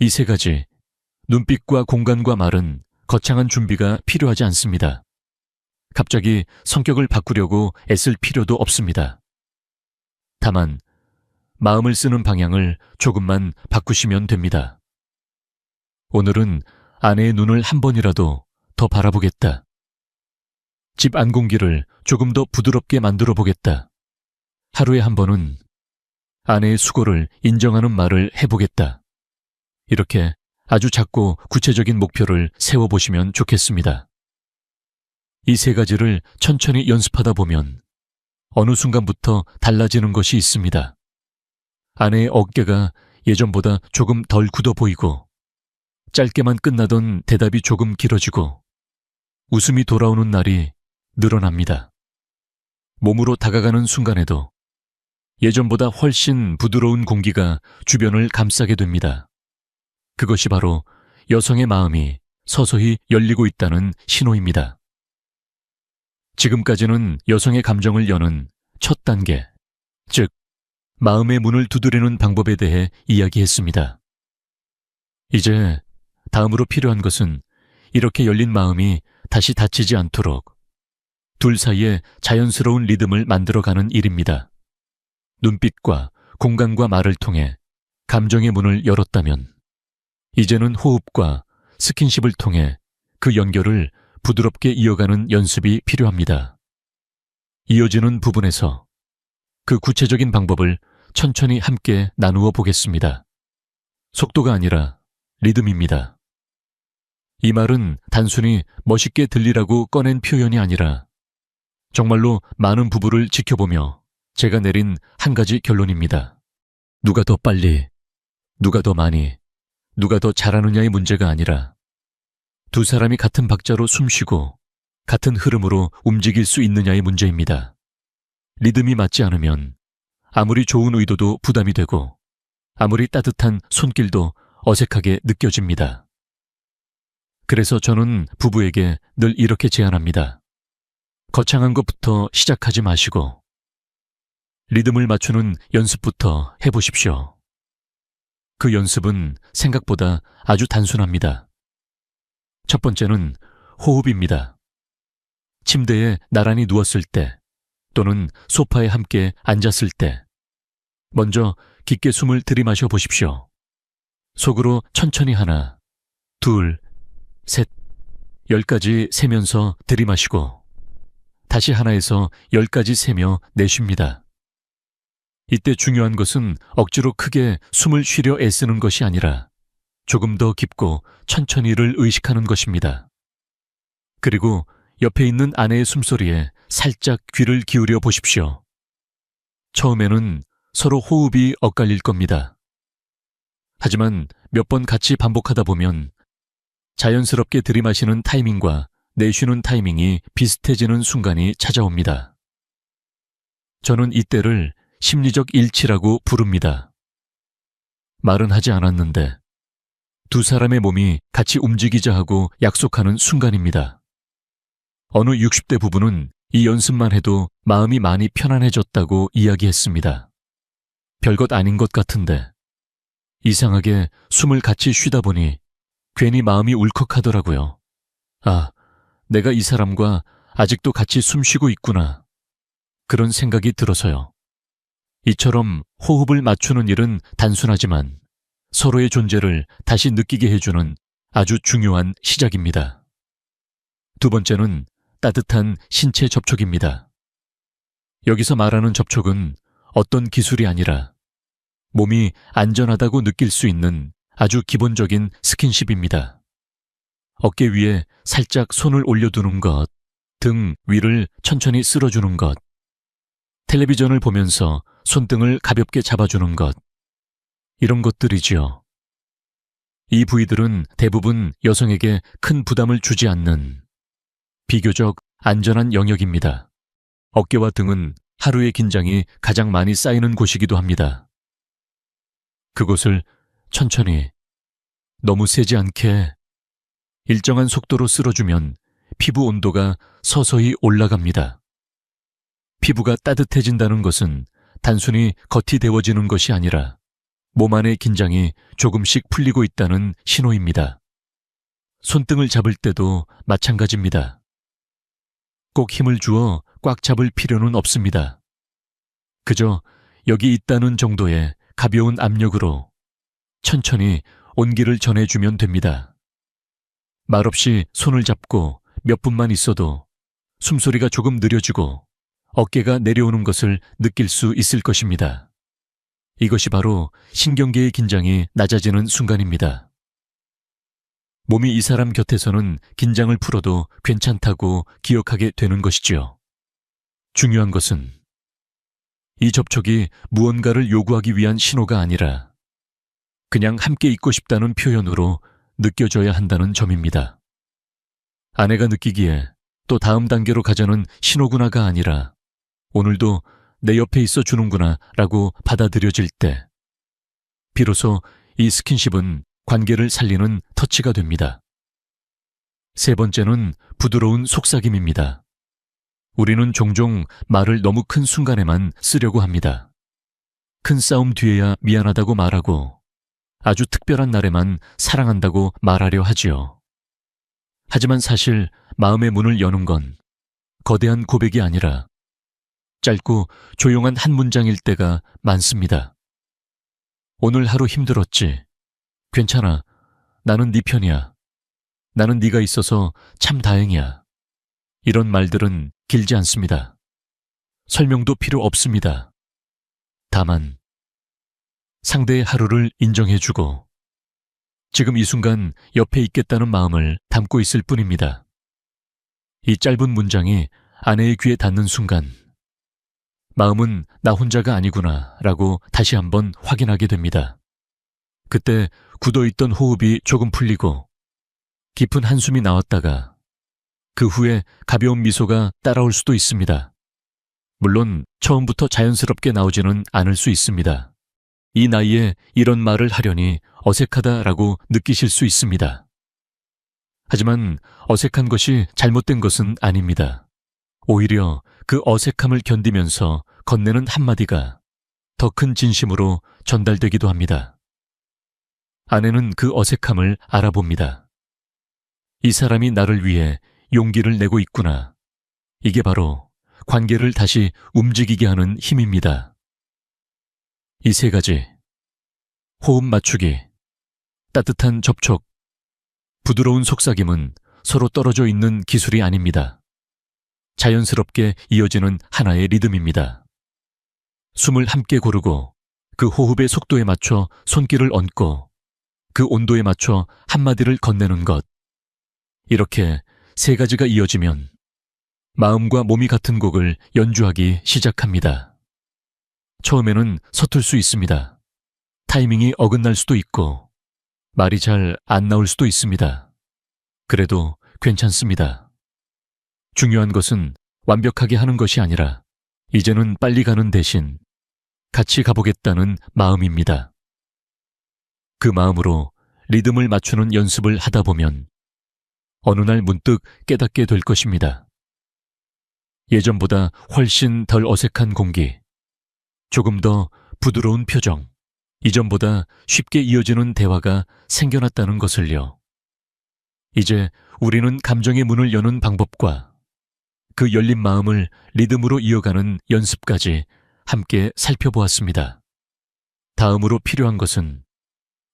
이 세 가지, 눈빛과 공간과 말은 거창한 준비가 필요하지 않습니다. 갑자기 성격을 바꾸려고 애쓸 필요도 없습니다. 다만 마음을 쓰는 방향을 조금만 바꾸시면 됩니다. 오늘은 아내의 눈을 한 번이라도 더 바라보겠다. 집 안 공기를 조금 더 부드럽게 만들어 보겠다. 하루에 한 번은 아내의 수고를 인정하는 말을 해보겠다. 이렇게 아주 작고 구체적인 목표를 세워보시면 좋겠습니다. 이 세 가지를 천천히 연습하다 보면 어느 순간부터 달라지는 것이 있습니다. 아내의 어깨가 예전보다 조금 덜 굳어 보이고, 짧게만 끝나던 대답이 조금 길어지고, 웃음이 돌아오는 날이 늘어납니다. 몸으로 다가가는 순간에도 예전보다 훨씬 부드러운 공기가 주변을 감싸게 됩니다. 그것이 바로 여성의 마음이 서서히 열리고 있다는 신호입니다. 지금까지는 여성의 감정을 여는 첫 단계, 즉 마음의 문을 두드리는 방법에 대해 이야기했습니다. 이제 다음으로 필요한 것은 이렇게 열린 마음이 다시 닫히지 않도록 둘 사이에 자연스러운 리듬을 만들어가는 일입니다. 눈빛과 공간과 말을 통해 감정의 문을 열었다면 이제는 호흡과 스킨십을 통해 그 연결을 부드럽게 이어가는 연습이 필요합니다. 이어지는 부분에서 그 구체적인 방법을 천천히 함께 나누어 보겠습니다. 속도가 아니라 리듬입니다. 이 말은 단순히 멋있게 들리라고 꺼낸 표현이 아니라 정말로 많은 부부를 지켜보며 제가 내린 한 가지 결론입니다. 누가 더 빨리, 누가 더 많이, 누가 더 잘하느냐의 문제가 아니라 두 사람이 같은 박자로 숨쉬고 같은 흐름으로 움직일 수 있느냐의 문제입니다. 리듬이 맞지 않으면 아무리 좋은 의도도 부담이 되고 아무리 따뜻한 손길도 어색하게 느껴집니다. 그래서 저는 부부에게 늘 이렇게 제안합니다. 거창한 것부터 시작하지 마시고 리듬을 맞추는 연습부터 해보십시오. 그 연습은 생각보다 아주 단순합니다. 첫 번째는 호흡입니다. 침대에 나란히 누웠을 때 또는 소파에 함께 앉았을 때 먼저 깊게 숨을 들이마셔 보십시오. 속으로 천천히 하나, 둘, 셋, 10까지 세면서 들이마시고 다시 하나에서 10까지 세며 내쉽니다. 이때 중요한 것은 억지로 크게 숨을 쉬려 애쓰는 것이 아니라 조금 더 깊고 천천히를 의식하는 것입니다. 그리고 옆에 있는 아내의 숨소리에 살짝 귀를 기울여 보십시오. 처음에는 서로 호흡이 엇갈릴 겁니다. 하지만 몇 번 같이 반복하다 보면 자연스럽게 들이마시는 타이밍과 내쉬는 타이밍이 비슷해지는 순간이 찾아옵니다. 저는 이때를 심리적 일치라고 부릅니다. 말은 하지 않았는데 두 사람의 몸이 같이 움직이자 하고 약속하는 순간입니다. 어느 60대 부부는 이 연습만 해도 마음이 많이 편안해졌다고 이야기했습니다. 별것 아닌 것 같은데 이상하게 숨을 같이 쉬다 보니 괜히 마음이 울컥하더라고요. 아, 내가 이 사람과 아직도 같이 숨 쉬고 있구나. 그런 생각이 들어서요. 이처럼 호흡을 맞추는 일은 단순하지만 서로의 존재를 다시 느끼게 해주는 아주 중요한 시작입니다. 두 번째는 따뜻한 신체 접촉입니다. 여기서 말하는 접촉은 어떤 기술이 아니라 몸이 안전하다고 느낄 수 있는 아주 기본적인 스킨십입니다. 어깨 위에 살짝 손을 올려두는 것, 등 위를 천천히 쓸어주는 것, 텔레비전을 보면서 손등을 가볍게 잡아주는 것, 이런 것들이지요. 이 부위들은 대부분 여성에게 큰 부담을 주지 않는 비교적 안전한 영역입니다. 어깨와 등은 하루의 긴장이 가장 많이 쌓이는 곳이기도 합니다. 그곳을 천천히, 너무 세지 않게 일정한 속도로 쓸어주면 피부 온도가 서서히 올라갑니다. 피부가 따뜻해진다는 것은 단순히 겉이 데워지는 것이 아니라 몸 안의 긴장이 조금씩 풀리고 있다는 신호입니다. 손등을 잡을 때도 마찬가지입니다. 꼭 힘을 주어 꽉 잡을 필요는 없습니다. 그저 여기 있다는 정도의 가벼운 압력으로 천천히 온기를 전해주면 됩니다. 말없이 손을 잡고 몇 분만 있어도 숨소리가 조금 느려지고 어깨가 내려오는 것을 느낄 수 있을 것입니다. 이것이 바로 신경계의 긴장이 낮아지는 순간입니다. 몸이 이 사람 곁에서는 긴장을 풀어도 괜찮다고 기억하게 되는 것이지요. 중요한 것은 이 접촉이 무언가를 요구하기 위한 신호가 아니라 그냥 함께 있고 싶다는 표현으로 느껴져야 한다는 점입니다. 아내가 느끼기에 또 다음 단계로 가자는 신호구나가 아니라 오늘도 내 옆에 있어 주는구나 라고 받아들여질 때 비로소 이 스킨십은 관계를 살리는 터치가 됩니다. 세 번째는 부드러운 속삭임입니다. 우리는 종종 말을 너무 큰 순간에만 쓰려고 합니다. 큰 싸움 뒤에야 미안하다고 말하고 아주 특별한 날에만 사랑한다고 말하려 하지요. 하지만 사실 마음의 문을 여는 건 거대한 고백이 아니라 짧고 조용한 한 문장일 때가 많습니다. 오늘 하루 힘들었지. 괜찮아. 나는 네 편이야. 나는 네가 있어서 참 다행이야. 이런 말들은 길지 않습니다. 설명도 필요 없습니다. 다만 상대의 하루를 인정해주고 지금 이 순간 옆에 있겠다는 마음을 담고 있을 뿐입니다. 이 짧은 문장이 아내의 귀에 닿는 순간 마음은 나 혼자가 아니구나 라고 다시 한번 확인하게 됩니다. 그때 굳어있던 호흡이 조금 풀리고 깊은 한숨이 나왔다가 그 후에 가벼운 미소가 따라올 수도 있습니다. 물론 처음부터 자연스럽게 나오지는 않을 수 있습니다. 이 나이에 이런 말을 하려니 어색하다라고 느끼실 수 있습니다. 하지만 어색한 것이 잘못된 것은 아닙니다. 오히려 그 어색함을 견디면서 건네는 한마디가 더 큰 진심으로 전달되기도 합니다. 아내는 그 어색함을 알아봅니다. 이 사람이 나를 위해 용기를 내고 있구나. 이게 바로 관계를 다시 움직이게 하는 힘입니다. 이 세 가지, 호흡 맞추기, 따뜻한 접촉, 부드러운 속삭임은 서로 떨어져 있는 기술이 아닙니다. 자연스럽게 이어지는 하나의 리듬입니다. 숨을 함께 고르고 그 호흡의 속도에 맞춰 손길을 얹고 그 온도에 맞춰 한마디를 건네는 것. 이렇게 세 가지가 이어지면 마음과 몸이 같은 곡을 연주하기 시작합니다. 처음에는 서툴 수 있습니다. 타이밍이 어긋날 수도 있고 말이 잘 안 나올 수도 있습니다. 그래도 괜찮습니다. 중요한 것은 완벽하게 하는 것이 아니라 이제는 빨리 가는 대신 같이 가보겠다는 마음입니다. 그 마음으로 리듬을 맞추는 연습을 하다 보면 어느 날 문득 깨닫게 될 것입니다. 예전보다 훨씬 덜 어색한 공기, 조금 더 부드러운 표정, 이전보다 쉽게 이어지는 대화가 생겨났다는 것을요. 이제 우리는 감정의 문을 여는 방법과 그 열린 마음을 리듬으로 이어가는 연습까지 함께 살펴보았습니다. 다음으로 필요한 것은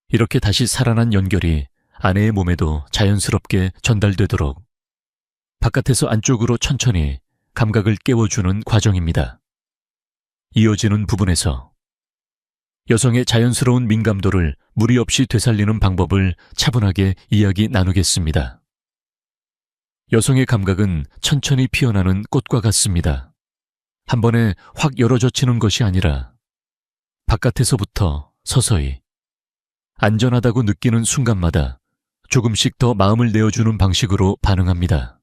이렇게 다시 살아난 연결이 아내의 몸에도 자연스럽게 전달되도록 바깥에서 안쪽으로 천천히 감각을 깨워주는 과정입니다. 이어지는 부분에서 여성의 자연스러운 민감도를 무리 없이 되살리는 방법을 차분하게 이야기 나누겠습니다. 여성의 감각은 천천히 피어나는 꽃과 같습니다. 한 번에 확 열어젖히는 것이 아니라 바깥에서부터 서서히 안전하다고 느끼는 순간마다 조금씩 더 마음을 내어주는 방식으로 반응합니다.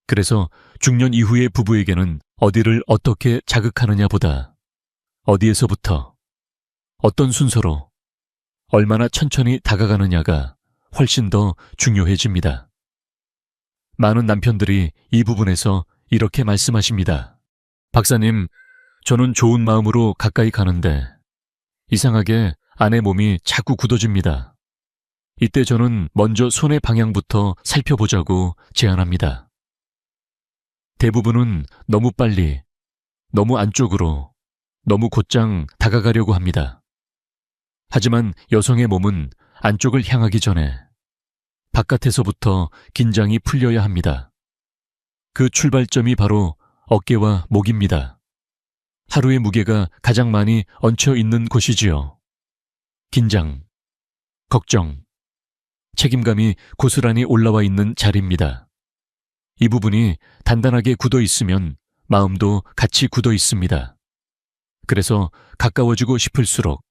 그래서 중년 이후의 부부에게는 어디를 어떻게 자극하느냐보다 어디에서부터, 어떤 순서로, 얼마나 천천히 다가가느냐가 훨씬 더 중요해집니다. 많은 남편들이 이 부분에서 이렇게 말씀하십니다. 박사님, 저는 좋은 마음으로 가까이 가는데 이상하게 아내 몸이 자꾸 굳어집니다. 이때 저는 먼저 손의 방향부터 살펴보자고 제안합니다. 대부분은 너무 빨리, 너무 안쪽으로, 너무 곧장 다가가려고 합니다. 하지만 여성의 몸은 안쪽을 향하기 전에 바깥에서부터 긴장이 풀려야 합니다. 그 출발점이 바로 어깨와 목입니다. 하루의 무게가 가장 많이 얹혀 있는 곳이지요. 긴장, 걱정, 책임감이 고스란히 올라와 있는 자리입니다. 이 부분이 단단하게 굳어 있으면 마음도 같이 굳어 있습니다. 그래서 가까워지고 싶을수록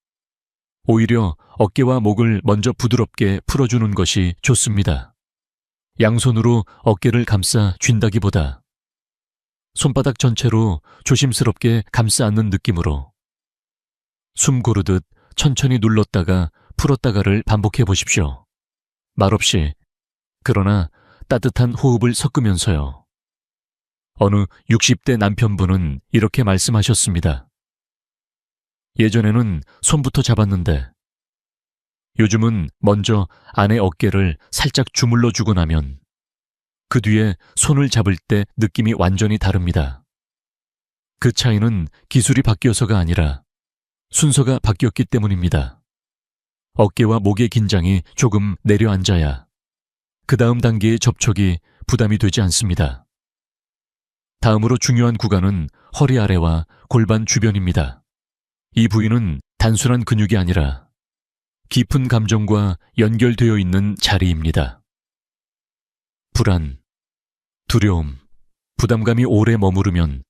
오히려 어깨와 목을 먼저 부드럽게 풀어주는 것이 좋습니다. 양손으로 어깨를 감싸 쥔다기보다 손바닥 전체로 조심스럽게 감싸 안는 느낌으로 숨 고르듯 천천히 눌렀다가 풀었다가를 반복해 보십시오. 말없이, 그러나 따뜻한 호흡을 섞으면서요. 어느 60대 남편분은 이렇게 말씀하셨습니다. 예전에는 손부터 잡았는데 요즘은 먼저 아내 어깨를 살짝 주물러 주고 나면 그 뒤에 손을 잡을 때 느낌이 완전히 다릅니다. 그 차이는 기술이 바뀌어서가 아니라 순서가 바뀌었기 때문입니다. 어깨와 목의 긴장이 조금 내려앉아야 그 다음 단계의 접촉이 부담이 되지 않습니다. 다음으로 중요한 구간은 허리 아래와 골반 주변입니다. 이 부위는 단순한 근육이 아니라 깊은 감정과 연결되어 있는 자리입니다. 불안, 두려움, 부담감이 오래 머무르면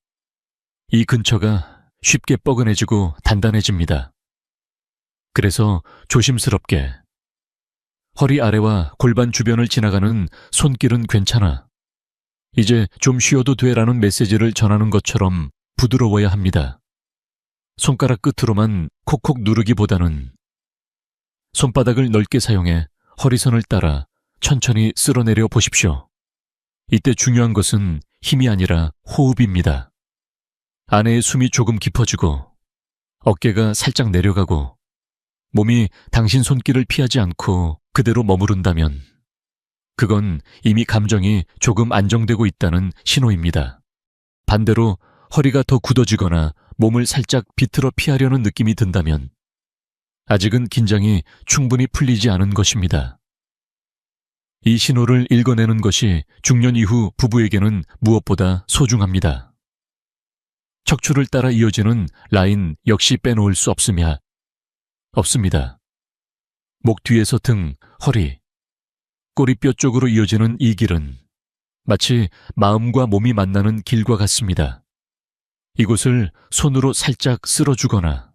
이 근처가 쉽게 뻐근해지고 단단해집니다. 그래서 조심스럽게 허리 아래와 골반 주변을 지나가는 손길은 괜찮아. 이제 좀 쉬어도 돼라는 메시지를 전하는 것처럼 부드러워야 합니다. 손가락 끝으로만 콕콕 누르기보다는 손바닥을 넓게 사용해 허리선을 따라 천천히 쓸어내려 보십시오. 이때 중요한 것은 힘이 아니라 호흡입니다. 아내의 숨이 조금 깊어지고 어깨가 살짝 내려가고 몸이 당신 손길을 피하지 않고 그대로 머무른다면 그건 이미 감정이 조금 안정되고 있다는 신호입니다. 반대로 허리가 더 굳어지거나 몸을 살짝 비틀어 피하려는 느낌이 든다면 아직은 긴장이 충분히 풀리지 않은 것입니다. 이 신호를 읽어내는 것이 중년 이후 부부에게는 무엇보다 소중합니다. 척추를 따라 이어지는 라인 역시 빼놓을 수 없습니다. 목 뒤에서 등, 허리, 꼬리뼈 쪽으로 이어지는 이 길은 마치 마음과 몸이 만나는 길과 같습니다. 이곳을 손으로 살짝 쓸어주거나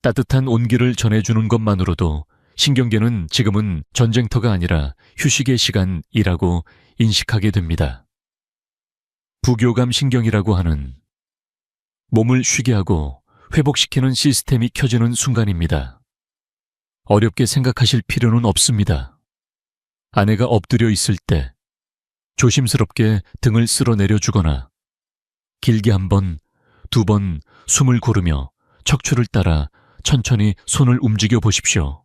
따뜻한 온기를 전해주는 것만으로도 신경계는 지금은 전쟁터가 아니라 휴식의 시간이라고 인식하게 됩니다. 부교감 신경이라고 하는 몸을 쉬게 하고 회복시키는 시스템이 켜지는 순간입니다. 어렵게 생각하실 필요는 없습니다. 아내가 엎드려 있을 때 조심스럽게 등을 쓸어내려 주거나 길게 한 번, 두 번 숨을 고르며 척추를 따라 천천히 손을 움직여 보십시오.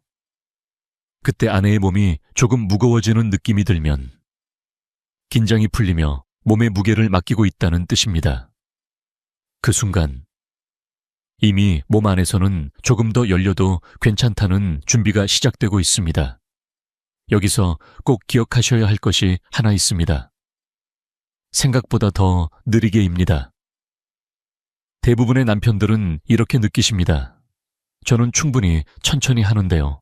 그때 아내의 몸이 조금 무거워지는 느낌이 들면 긴장이 풀리며 몸의 무게를 맡기고 있다는 뜻입니다. 그 순간 이미 몸 안에서는 조금 더 열려도 괜찮다는 준비가 시작되고 있습니다. 여기서 꼭 기억하셔야 할 것이 하나 있습니다. 생각보다 더 느리게입니다. 대부분의 남편들은 이렇게 느끼십니다. 저는 충분히 천천히 하는데요.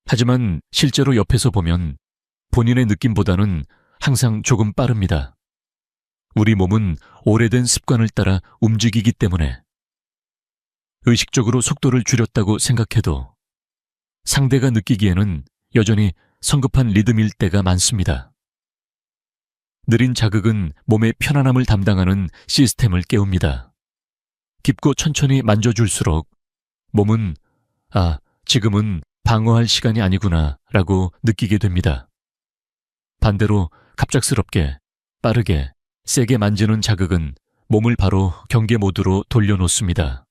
하지만 실제로 옆에서 보면 본인의 느낌보다는 항상 조금 빠릅니다. 우리 몸은 오래된 습관을 따라 움직이기 때문에 의식적으로 속도를 줄였다고 생각해도 상대가 느끼기에는 여전히 성급한 리듬일 때가 많습니다. 느린 자극은 몸의 편안함을 담당하는 시스템을 깨웁니다. 깊고 천천히 만져줄수록 몸은 지금은 방어할 시간이 아니구나 라고 느끼게 됩니다. 반대로 갑작스럽게, 빠르게, 세게 만지는 자극은 몸을 바로 경계 모드로 돌려놓습니다.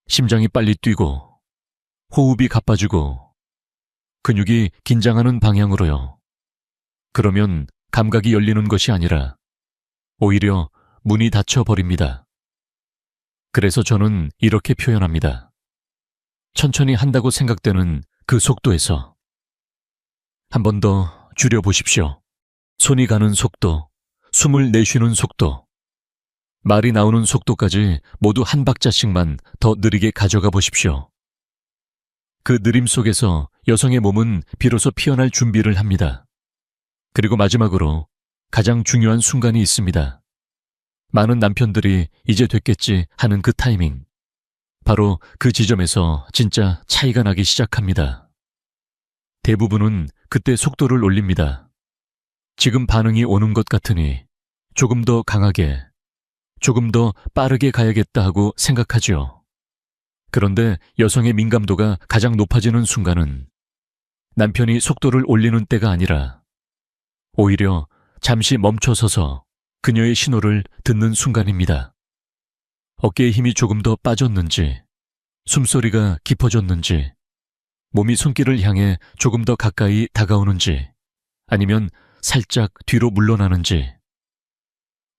심장이 빨리 뛰고, 호흡이 가빠지고, 근육이 긴장하는 방향으로요. 그러면 감각이 열리는 것이 아니라 오히려 문이 닫혀버립니다. 그래서 저는 이렇게 표현합니다. 천천히 한다고 생각되는 그 속도에서 한 번 더 줄여보십시오. 손이 가는 속도, 숨을 내쉬는 속도, 말이 나오는 속도까지 모두 한 박자씩만 더 느리게 가져가 보십시오. 그 느림 속에서 여성의 몸은 비로소 피어날 준비를 합니다. 그리고 마지막으로 가장 중요한 순간이 있습니다. 많은 남편들이 이제 됐겠지 하는 그 타이밍. 바로 그 지점에서 진짜 차이가 나기 시작합니다. 대부분은 그때 속도를 올립니다. 지금 반응이 오는 것 같으니 조금 더 강하게, 조금 더 빠르게 가야겠다 하고 생각하지요. 그런데 여성의 민감도가 가장 높아지는 순간은 남편이 속도를 올리는 때가 아니라 오히려 잠시 멈춰서서 그녀의 신호를 듣는 순간입니다. 어깨에 힘이 조금 더 빠졌는지, 숨소리가 깊어졌는지, 몸이 손길을 향해 조금 더 가까이 다가오는지, 아니면 살짝 뒤로 물러나는지,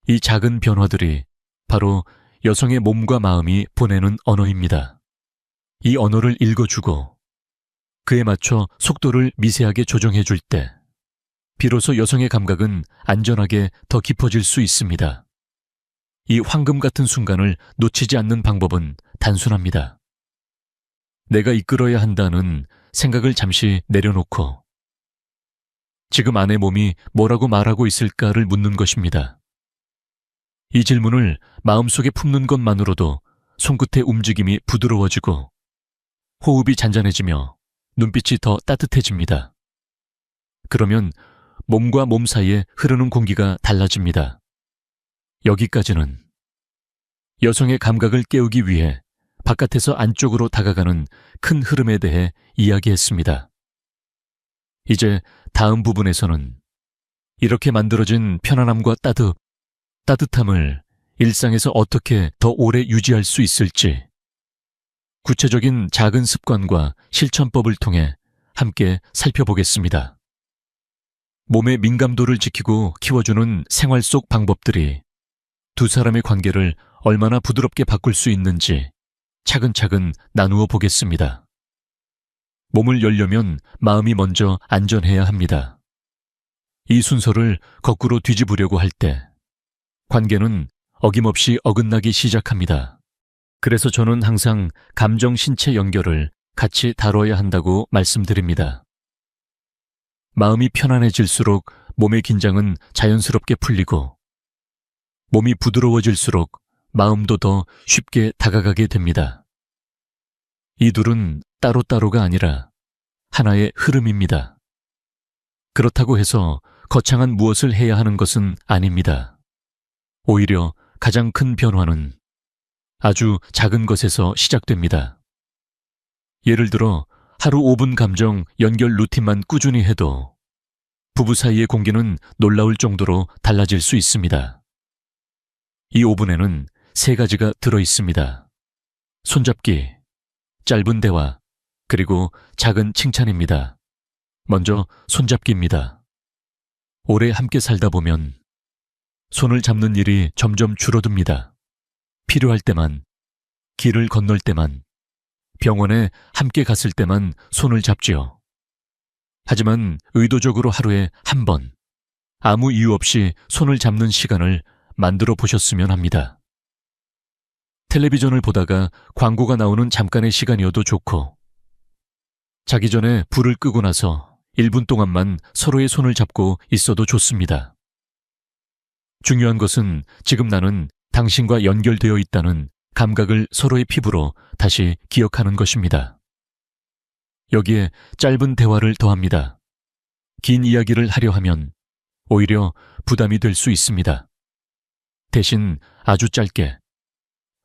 이 작은 변화들이 바로 여성의 몸과 마음이 보내는 언어입니다. 이 언어를 읽어주고 그에 맞춰 속도를 미세하게 조정해줄 때 비로소 여성의 감각은 안전하게 더 깊어질 수 있습니다. 이 황금 같은 순간을 놓치지 않는 방법은 단순합니다. 내가 이끌어야 한다는 생각을 잠시 내려놓고 지금 아내 몸이 뭐라고 말하고 있을까를 묻는 것입니다. 이 질문을 마음속에 품는 것만으로도 손끝의 움직임이 부드러워지고 호흡이 잔잔해지며 눈빛이 더 따뜻해집니다. 그러면 몸과 몸 사이에 흐르는 공기가 달라집니다. 여기까지는 여성의 감각을 깨우기 위해 바깥에서 안쪽으로 다가가는 큰 흐름에 대해 이야기했습니다. 이제 다음 부분에서는 이렇게 만들어진 편안함과 따뜻함을 일상에서 어떻게 더 오래 유지할 수 있을지 구체적인 작은 습관과 실천법을 통해 함께 살펴보겠습니다. 몸의 민감도를 지키고 키워주는 생활 속 방법들이 두 사람의 관계를 얼마나 부드럽게 바꿀 수 있는지 차근차근 나누어 보겠습니다. 몸을 열려면 마음이 먼저 안전해야 합니다. 이 순서를 거꾸로 뒤집으려고 할 때 관계는 어김없이 어긋나기 시작합니다. 그래서 저는 항상 감정-신체 연결을 같이 다뤄야 한다고 말씀드립니다. 마음이 편안해질수록 몸의 긴장은 자연스럽게 풀리고 몸이 부드러워질수록 마음도 더 쉽게 다가가게 됩니다. 이 둘은 따로따로가 아니라 하나의 흐름입니다. 그렇다고 해서 거창한 무엇을 해야 하는 것은 아닙니다. 오히려 가장 큰 변화는 아주 작은 것에서 시작됩니다. 예를 들어 하루 5분 감정 연결 루틴만 꾸준히 해도 부부 사이의 공기는 놀라울 정도로 달라질 수 있습니다. 이 5분에는 3가지가 들어 있습니다. 손잡기, 짧은 대화, 그리고 작은 칭찬입니다. 먼저 손잡기입니다. 오래 함께 살다 보면 손을 잡는 일이 점점 줄어듭니다. 필요할 때만, 길을 건널 때만, 병원에 함께 갔을 때만 손을 잡지요. 하지만 의도적으로 하루에 한 번, 아무 이유 없이 손을 잡는 시간을 만들어 보셨으면 합니다. 텔레비전을 보다가 광고가 나오는 잠깐의 시간이어도 좋고, 자기 전에 불을 끄고 나서 1분 동안만 서로의 손을 잡고 있어도 좋습니다. 중요한 것은 지금 나는 당신과 연결되어 있다는 감각을 서로의 피부로 다시 기억하는 것입니다. 여기에 짧은 대화를 더합니다. 긴 이야기를 하려 하면 오히려 부담이 될 수 있습니다. 대신 아주 짧게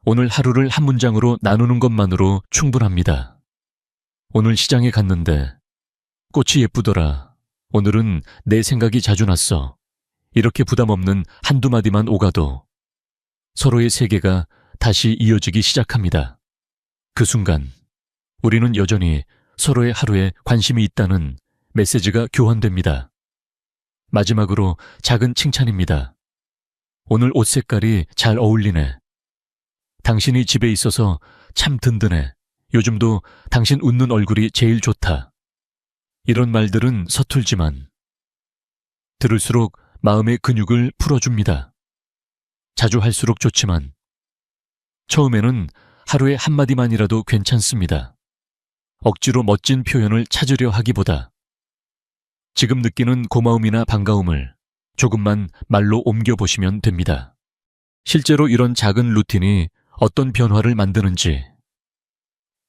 오늘 하루를 한 문장으로 나누는 것만으로 충분합니다. 오늘 시장에 갔는데 꽃이 예쁘더라. 오늘은 내 생각이 자주 났어. 이렇게 부담 없는 한두 마디만 오가도 서로의 세계가 다시 이어지기 시작합니다. 그 순간 우리는 여전히 서로의 하루에 관심이 있다는 메시지가 교환됩니다. 마지막으로 작은 칭찬입니다. 오늘 옷 색깔이 잘 어울리네. 당신이 집에 있어서 참 든든해. 요즘도 당신 웃는 얼굴이 제일 좋다. 이런 말들은 서툴지만 들을수록 마음의 근육을 풀어줍니다. 자주 할수록 좋지만 처음에는 하루에 한마디만이라도 괜찮습니다. 억지로 멋진 표현을 찾으려 하기보다 지금 느끼는 고마움이나 반가움을 조금만 말로 옮겨보시면 됩니다. 실제로 이런 작은 루틴이 어떤 변화를 만드는지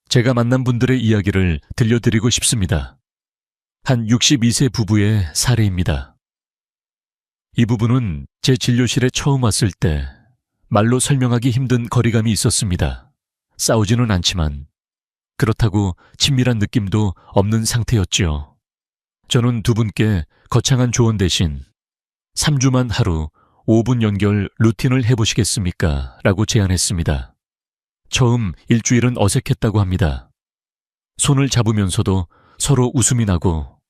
제가 만난 분들의 이야기를 들려드리고 싶습니다. 한 62세 부부의 사례입니다. 이 부부는 제 진료실에 처음 왔을 때 말로 설명하기 힘든 거리감이 있었습니다. 싸우지는 않지만 그렇다고 친밀한 느낌도 없는 상태였지요. 저는 두 분께 거창한 조언 대신 3주만 하루 5분 연결 루틴을 해보시겠습니까? 라고 제안했습니다. 처음 일주일은 어색했다고 합니다. 손을 잡으면서도 서로 웃음이 나고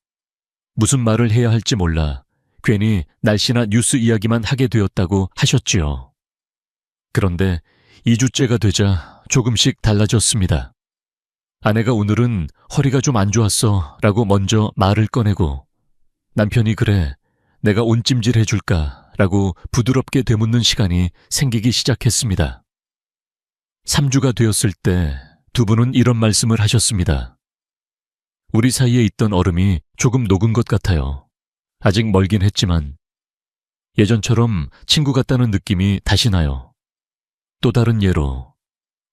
무슨 말을 해야 할지 몰라 괜히 날씨나 뉴스 이야기만 하게 되었다고 하셨지요. 그런데 2주째가 되자 조금씩 달라졌습니다. 아내가 오늘은 허리가 좀 안 좋았어 라고 먼저 말을 꺼내고 남편이 그래 내가 온찜질 해줄까 라고 부드럽게 되묻는 시간이 생기기 시작했습니다. 3주가 되었을 때 두 분은 이런 말씀을 하셨습니다. 우리 사이에 있던 얼음이 조금 녹은 것 같아요. 아직 멀긴 했지만 예전처럼 친구 같다는 느낌이 다시 나요. 또 다른 예로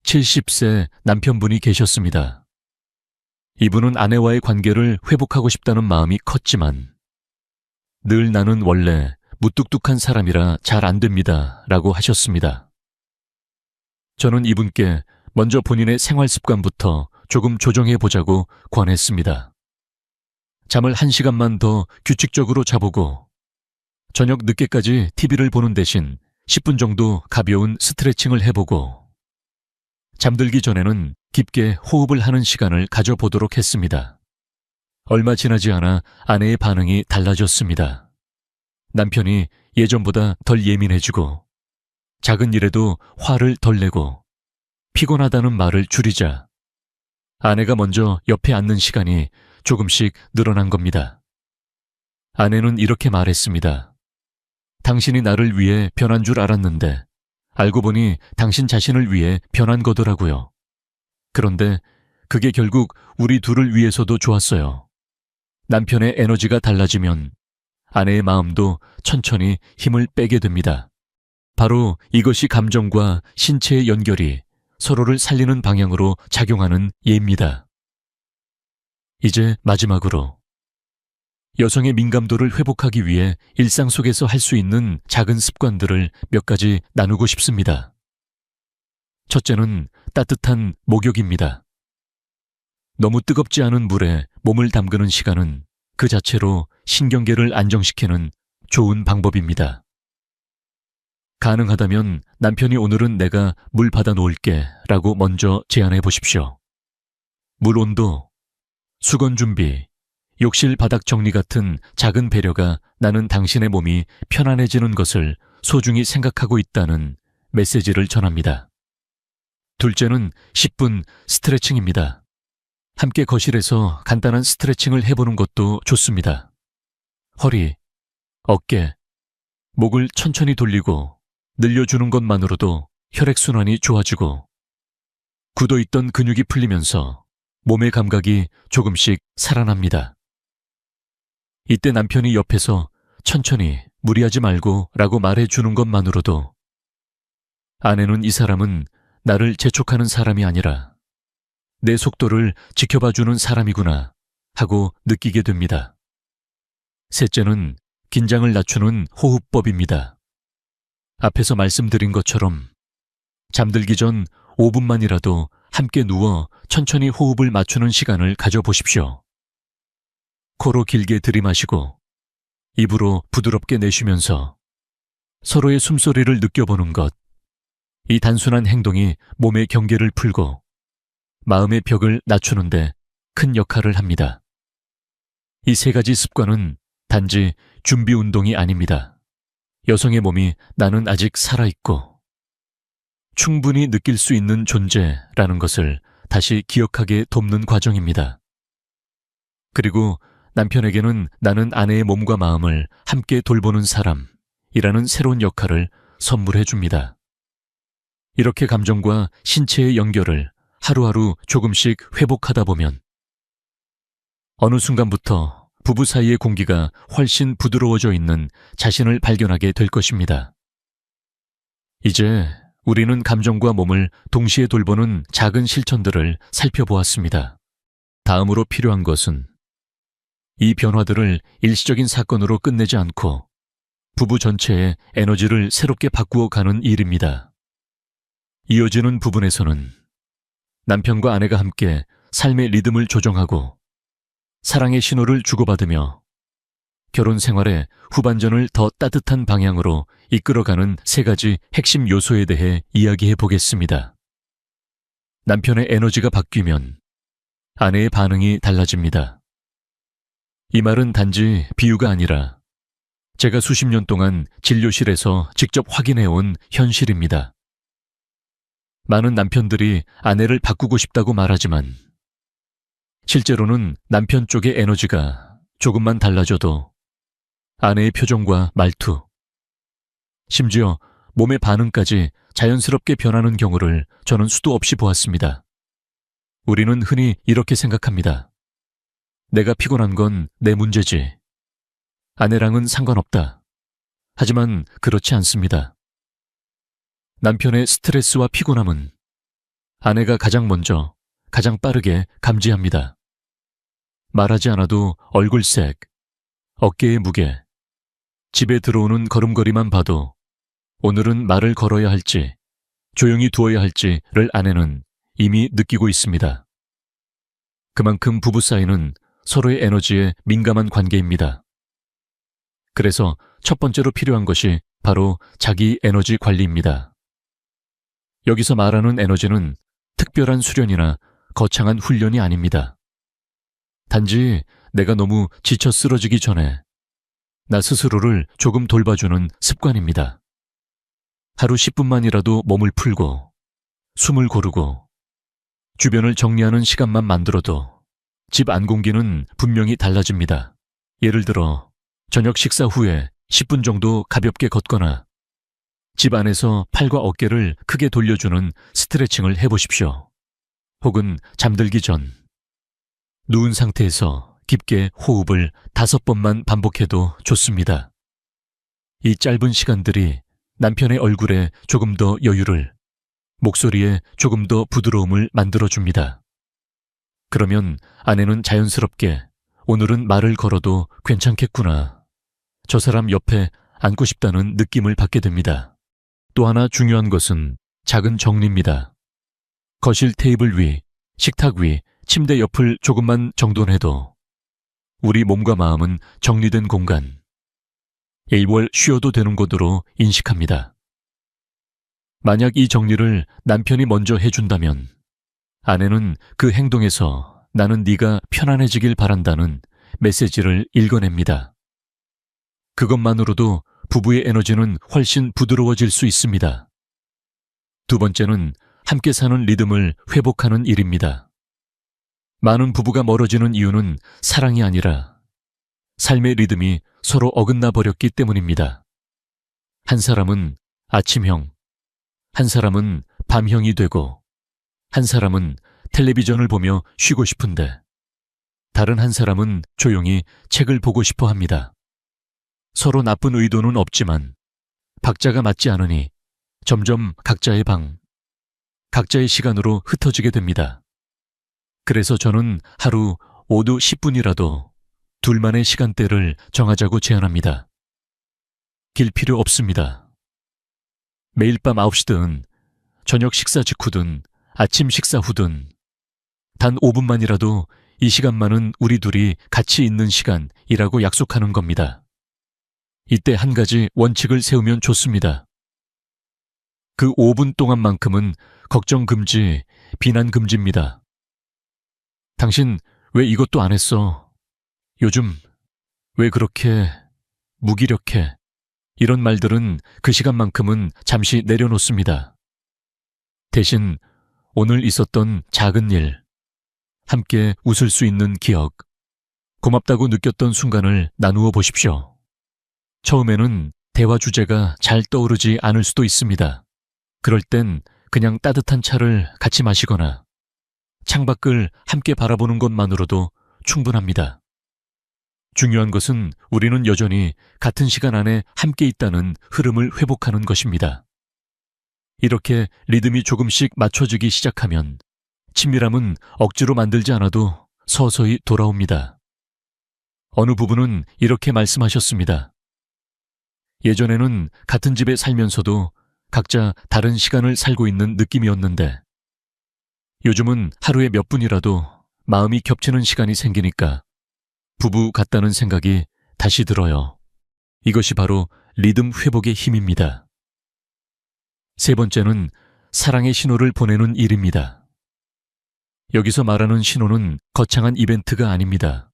70세 남편분이 계셨습니다. 이분은 아내와의 관계를 회복하고 싶다는 마음이 컸지만 늘 나는 원래 무뚝뚝한 사람이라 잘 안 됩니다 라고 하셨습니다. 저는 이분께 먼저 본인의 생활 습관부터 조금 조정해 보자고 권했습니다. 잠을 1시간만 더 규칙적으로 자보고 저녁 늦게까지 TV를 보는 대신 10분 정도 가벼운 스트레칭을 해보고 잠들기 전에는 깊게 호흡을 하는 시간을 가져보도록 했습니다. 얼마 지나지 않아 아내의 반응이 달라졌습니다. 남편이 예전보다 덜 예민해지고 작은 일에도 화를 덜 내고 피곤하다는 말을 줄이자 아내가 먼저 옆에 앉는 시간이 조금씩 늘어난 겁니다. 아내는 이렇게 말했습니다. 당신이 나를 위해 변한 줄 알았는데 알고 보니 당신 자신을 위해 변한 거더라고요. 그런데 그게 결국 우리 둘을 위해서도 좋았어요. 남편의 에너지가 달라지면 아내의 마음도 천천히 힘을 빼게 됩니다. 바로 이것이 감정과 신체의 연결이 서로를 살리는 방향으로 작용하는 예입니다. 이제 마지막으로 여성의 민감도를 회복하기 위해 일상 속에서 할 수 있는 작은 습관들을 몇 가지 나누고 싶습니다. 첫째는 따뜻한 목욕입니다. 너무 뜨겁지 않은 물에 몸을 담그는 시간은 그 자체로 신경계를 안정시키는 좋은 방법입니다. 가능하다면 남편이 오늘은 내가 물 받아 놓을게 라고 먼저 제안해 보십시오. 물 온도, 수건 준비, 욕실 바닥 정리 같은 작은 배려가 나는 당신의 몸이 편안해지는 것을 소중히 생각하고 있다는 메시지를 전합니다. 둘째는 10분 스트레칭입니다. 함께 거실에서 간단한 스트레칭을 해보는 것도 좋습니다. 허리, 어깨, 목을 천천히 돌리고 늘려주는 것만으로도 혈액순환이 좋아지고 굳어있던 근육이 풀리면서 몸의 감각이 조금씩 살아납니다. 이때 남편이 옆에서 천천히 무리하지 말고 라고 말해주는 것만으로도 아내는 이 사람은 나를 재촉하는 사람이 아니라 내 속도를 지켜봐주는 사람이구나 하고 느끼게 됩니다. 셋째는 긴장을 낮추는 호흡법입니다. 앞에서 말씀드린 것처럼 잠들기 전 5분만이라도 함께 누워 천천히 호흡을 맞추는 시간을 가져보십시오. 코로 길게 들이마시고 입으로 부드럽게 내쉬면서 서로의 숨소리를 느껴보는 것. 이 단순한 행동이 몸의 경계를 풀고 마음의 벽을 낮추는데 큰 역할을 합니다. 이 3가지 습관은 단지 준비 운동이 아닙니다. 여성의 몸이 나는 아직 살아있고 충분히 느낄 수 있는 존재라는 것을 다시 기억하게 돕는 과정입니다. 그리고 남편에게는 나는 아내의 몸과 마음을 함께 돌보는 사람이라는 새로운 역할을 선물해 줍니다. 이렇게 감정과 신체의 연결을 하루하루 조금씩 회복하다 보면 어느 순간부터 부부 사이의 공기가 훨씬 부드러워져 있는 자신을 발견하게 될 것입니다. 이제 우리는 감정과 몸을 동시에 돌보는 작은 실천들을 살펴보았습니다. 다음으로 필요한 것은 이 변화들을 일시적인 사건으로 끝내지 않고 부부 전체의 에너지를 새롭게 바꾸어 가는 일입니다. 이어지는 부분에서는 남편과 아내가 함께 삶의 리듬을 조정하고 사랑의 신호를 주고받으며 결혼 생활의 후반전을 더 따뜻한 방향으로 이끌어가는 3가지 핵심 요소에 대해 이야기해 보겠습니다. 남편의 에너지가 바뀌면 아내의 반응이 달라집니다. 이 말은 단지 비유가 아니라 제가 수십 년 동안 진료실에서 직접 확인해온 현실입니다. 많은 남편들이 아내를 바꾸고 싶다고 말하지만 실제로는 남편 쪽의 에너지가 조금만 달라져도 아내의 표정과 말투, 심지어 몸의 반응까지 자연스럽게 변하는 경우를 저는 수도 없이 보았습니다. 우리는 흔히 이렇게 생각합니다. 내가 피곤한 건 내 문제지. 아내랑은 상관없다. 하지만 그렇지 않습니다. 남편의 스트레스와 피곤함은 아내가 가장 먼저, 가장 빠르게 감지합니다. 말하지 않아도 얼굴색, 어깨의 무게, 집에 들어오는 걸음걸이만 봐도 오늘은 말을 걸어야 할지, 조용히 두어야 할지를 아내는 이미 느끼고 있습니다. 그만큼 부부 사이는 서로의 에너지에 민감한 관계입니다. 그래서 첫 번째로 필요한 것이 바로 자기 에너지 관리입니다. 여기서 말하는 에너지는 특별한 수련이나 거창한 훈련이 아닙니다. 단지 내가 너무 지쳐 쓰러지기 전에 나 스스로를 조금 돌봐주는 습관입니다. 하루 10분만이라도 몸을 풀고 숨을 고르고 주변을 정리하는 시간만 만들어도 집 안 공기는 분명히 달라집니다. 예를 들어 저녁 식사 후에 10분 정도 가볍게 걷거나 집 안에서 팔과 어깨를 크게 돌려주는 스트레칭을 해보십시오. 혹은 잠들기 전 누운 상태에서 깊게 호흡을 5번만 반복해도 좋습니다. 이 짧은 시간들이 남편의 얼굴에 조금 더 여유를, 목소리에 조금 더 부드러움을 만들어줍니다. 그러면 아내는 자연스럽게 오늘은 말을 걸어도 괜찮겠구나. 저 사람 옆에 앉고 싶다는 느낌을 받게 됩니다. 또 하나 중요한 것은 작은 정리입니다. 거실 테이블 위, 식탁 위, 침대 옆을 조금만 정돈해도 우리 몸과 마음은 정리된 공간, 일월 쉬어도 되는 곳으로 인식합니다. 만약 이 정리를 남편이 먼저 해준다면 아내는 그 행동에서 나는 네가 편안해지길 바란다는 메시지를 읽어냅니다. 그것만으로도 부부의 에너지는 훨씬 부드러워질 수 있습니다. 두 번째는 함께 사는 리듬을 회복하는 일입니다. 많은 부부가 멀어지는 이유는 사랑이 아니라 삶의 리듬이 서로 어긋나 버렸기 때문입니다. 한 사람은 아침형, 한 사람은 밤형이 되고 한 사람은 텔레비전을 보며 쉬고 싶은데 다른 한 사람은 조용히 책을 보고 싶어 합니다. 서로 나쁜 의도는 없지만 박자가 맞지 않으니 점점 각자의 방, 각자의 시간으로 흩어지게 됩니다. 그래서 저는 하루 5도 10분이라도 둘만의 시간대를 정하자고 제안합니다. 길 필요 없습니다. 매일 밤 9시든 저녁 식사 직후든 아침 식사 후든 단 5분만이라도 이 시간만은 우리 둘이 같이 있는 시간이라고 약속하는 겁니다. 이때 한 가지 원칙을 세우면 좋습니다. 그 5분 동안만큼은 걱정 금지, 비난 금지입니다. 당신 왜 이것도 안 했어? 요즘 왜 그렇게 무기력해? 이런 말들은 그 시간만큼은 잠시 내려놓습니다. 대신 오늘 있었던 작은 일, 함께 웃을 수 있는 기억, 고맙다고 느꼈던 순간을 나누어 보십시오. 처음에는 대화 주제가 잘 떠오르지 않을 수도 있습니다. 그럴 땐 그냥 따뜻한 차를 같이 마시거나 창밖을 함께 바라보는 것만으로도 충분합니다. 중요한 것은 우리는 여전히 같은 시간 안에 함께 있다는 흐름을 회복하는 것입니다. 이렇게 리듬이 조금씩 맞춰지기 시작하면 친밀함은 억지로 만들지 않아도 서서히 돌아옵니다. 어느 부부는 이렇게 말씀하셨습니다. 예전에는 같은 집에 살면서도 각자 다른 시간을 살고 있는 느낌이었는데 요즘은 하루에 몇 분이라도 마음이 겹치는 시간이 생기니까 부부 같다는 생각이 다시 들어요. 이것이 바로 리듬 회복의 힘입니다. 세 번째는 사랑의 신호를 보내는 일입니다. 여기서 말하는 신호는 거창한 이벤트가 아닙니다.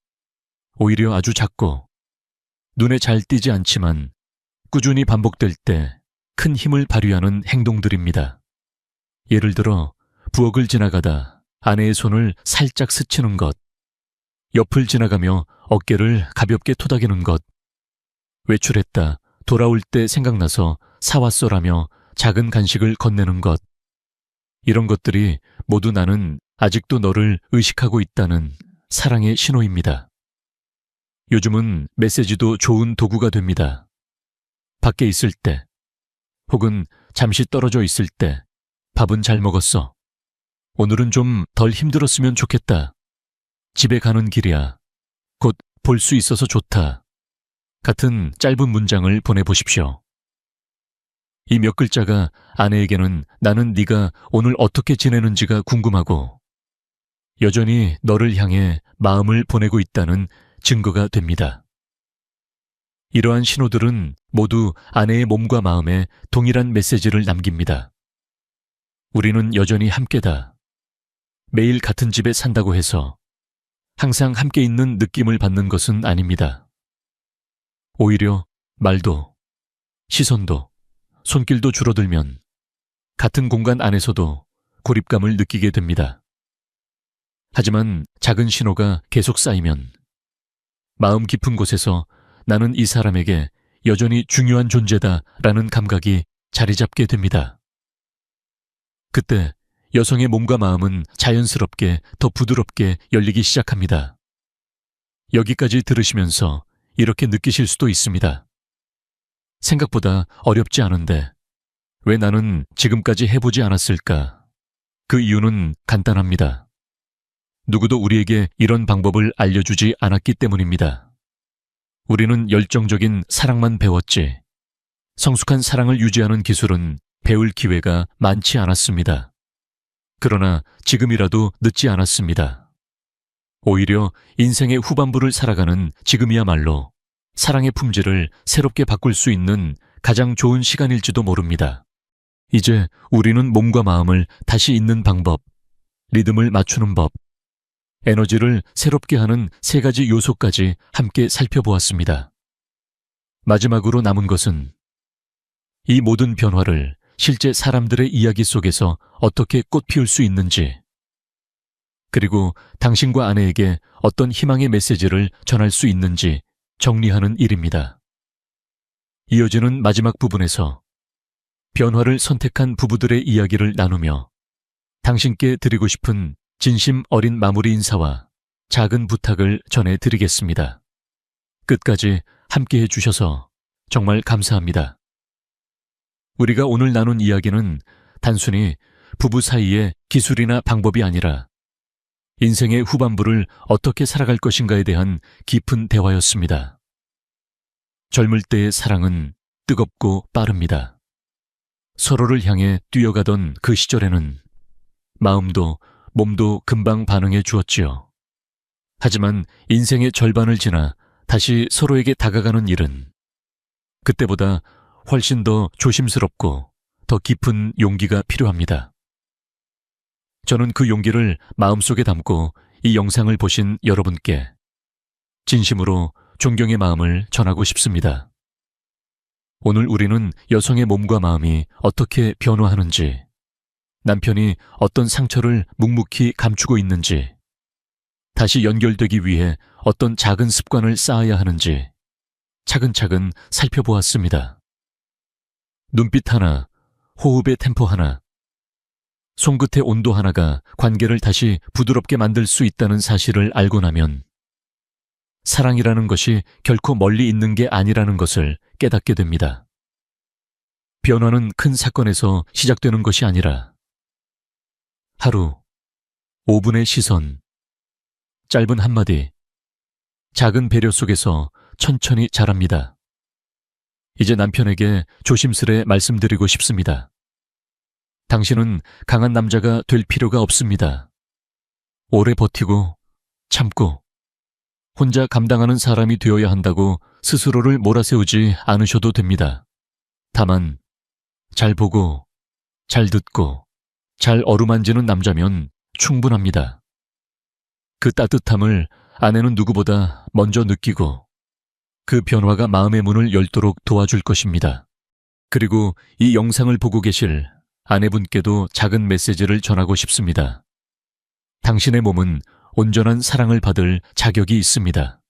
오히려 아주 작고 눈에 잘 띄지 않지만 꾸준히 반복될 때 큰 힘을 발휘하는 행동들입니다. 예를 들어 부엌을 지나가다 아내의 손을 살짝 스치는 것, 옆을 지나가며 어깨를 가볍게 토닥이는 것, 외출했다 돌아올 때 생각나서 사왔어라며 작은 간식을 건네는 것, 이런 것들이 모두 나는 아직도 너를 의식하고 있다는 사랑의 신호입니다. 요즘은 메시지도 좋은 도구가 됩니다. 밖에 있을 때, 혹은 잠시 떨어져 있을 때, 밥은 잘 먹었어. 오늘은 좀 덜 힘들었으면 좋겠다. 집에 가는 길이야. 곧 볼 수 있어서 좋다. 같은 짧은 문장을 보내보십시오. 이 몇 글자가 아내에게는 나는 네가 오늘 어떻게 지내는지가 궁금하고 여전히 너를 향해 마음을 보내고 있다는 증거가 됩니다. 이러한 신호들은 모두 아내의 몸과 마음에 동일한 메시지를 남깁니다. 우리는 여전히 함께다. 매일 같은 집에 산다고 해서 항상 함께 있는 느낌을 받는 것은 아닙니다. 오히려 말도, 시선도, 손길도 줄어들면 같은 공간 안에서도 고립감을 느끼게 됩니다. 하지만 작은 신호가 계속 쌓이면 마음 깊은 곳에서 나는 이 사람에게 여전히 중요한 존재다라는 감각이 자리 잡게 됩니다. 그때 여성의 몸과 마음은 자연스럽게 더 부드럽게 열리기 시작합니다. 여기까지 들으시면서 이렇게 느끼실 수도 있습니다. 생각보다 어렵지 않은데 왜 나는 지금까지 해보지 않았을까? 그 이유는 간단합니다. 누구도 우리에게 이런 방법을 알려주지 않았기 때문입니다. 우리는 열정적인 사랑만 배웠지 성숙한 사랑을 유지하는 기술은 배울 기회가 많지 않았습니다. 그러나 지금이라도 늦지 않았습니다. 오히려 인생의 후반부를 살아가는 지금이야말로 사랑의 품질을 새롭게 바꿀 수 있는 가장 좋은 시간일지도 모릅니다. 이제 우리는 몸과 마음을 다시 잇는 방법, 리듬을 맞추는 법, 에너지를 새롭게 하는 세 가지 요소까지 함께 살펴보았습니다. 마지막으로 남은 것은 이 모든 변화를 실제 사람들의 이야기 속에서 어떻게 꽃피울 수 있는지, 그리고 당신과 아내에게 어떤 희망의 메시지를 전할 수 있는지 정리하는 일입니다. 이어지는 마지막 부분에서 변화를 선택한 부부들의 이야기를 나누며 당신께 드리고 싶은 진심 어린 마무리 인사와 작은 부탁을 전해드리겠습니다. 끝까지 함께해 주셔서 정말 감사합니다. 우리가 오늘 나눈 이야기는 단순히 부부 사이의 기술이나 방법이 아니라 인생의 후반부를 어떻게 살아갈 것인가에 대한 깊은 대화였습니다. 젊을 때의 사랑은 뜨겁고 빠릅니다. 서로를 향해 뛰어가던 그 시절에는 마음도 몸도 금방 반응해 주었지요. 하지만 인생의 절반을 지나 다시 서로에게 다가가는 일은 그때보다 훨씬 더 조심스럽고 더 깊은 용기가 필요합니다. 저는 그 용기를 마음속에 담고 이 영상을 보신 여러분께 진심으로 존경의 마음을 전하고 싶습니다. 오늘 우리는 여성의 몸과 마음이 어떻게 변화하는지, 남편이 어떤 상처를 묵묵히 감추고 있는지, 다시 연결되기 위해 어떤 작은 습관을 쌓아야 하는지 차근차근 살펴보았습니다. 눈빛 하나, 호흡의 템포 하나, 손끝의 온도 하나가 관계를 다시 부드럽게 만들 수 있다는 사실을 알고 나면 사랑이라는 것이 결코 멀리 있는 게 아니라는 것을 깨닫게 됩니다. 변화는 큰 사건에서 시작되는 것이 아니라 하루, 5분의 시선, 짧은 한마디, 작은 배려 속에서 천천히 자랍니다. 이제 남편에게 조심스레 말씀드리고 싶습니다. 당신은 강한 남자가 될 필요가 없습니다. 오래 버티고 참고 혼자 감당하는 사람이 되어야 한다고 스스로를 몰아세우지 않으셔도 됩니다. 다만 잘 보고 잘 듣고 잘 어루만지는 남자면 충분합니다. 그 따뜻함을 아내는 누구보다 먼저 느끼고 그 변화가 마음의 문을 열도록 도와줄 것입니다. 그리고 이 영상을 보고 계실 아내분께도 작은 메시지를 전하고 싶습니다. 당신의 몸은 온전한 사랑을 받을 자격이 있습니다.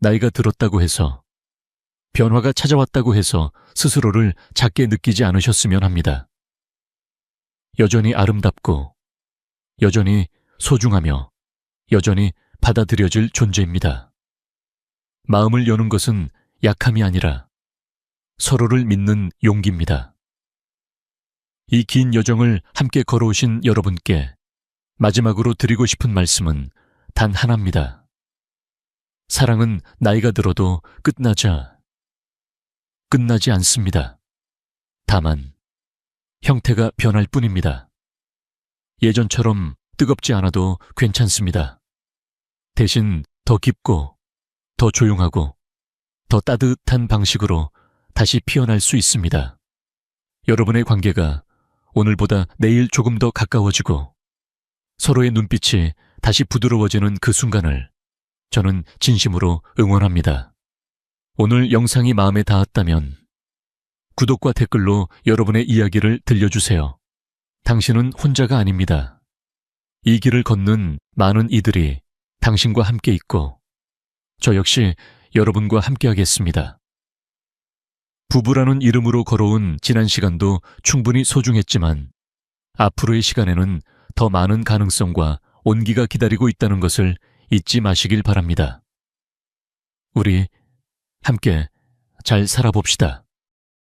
나이가 들었다고 해서, 변화가 찾아왔다고 해서 스스로를 작게 느끼지 않으셨으면 합니다. 여전히 아름답고, 여전히 소중하며, 여전히 받아들여질 존재입니다. 마음을 여는 것은 약함이 아니라 서로를 믿는 용기입니다. 이 긴 여정을 함께 걸어오신 여러분께 마지막으로 드리고 싶은 말씀은 단 하나입니다. 사랑은 나이가 들어도 끝나지 않습니다. 다만 형태가 변할 뿐입니다. 예전처럼 뜨겁지 않아도 괜찮습니다. 대신 더 깊고 더 조용하고 더 따뜻한 방식으로 다시 피어날 수 있습니다. 여러분의 관계가 오늘보다 내일 조금 더 가까워지고 서로의 눈빛이 다시 부드러워지는 그 순간을 저는 진심으로 응원합니다. 오늘 영상이 마음에 닿았다면 구독과 댓글로 여러분의 이야기를 들려주세요. 당신은 혼자가 아닙니다. 이 길을 걷는 많은 이들이 당신과 함께 있고 저 역시 여러분과 함께 하겠습니다. 부부라는 이름으로 걸어온 지난 시간도 충분히 소중했지만 앞으로의 시간에는 더 많은 가능성과 온기가 기다리고 있다는 것을 잊지 마시길 바랍니다. 우리 함께 잘 살아봅시다.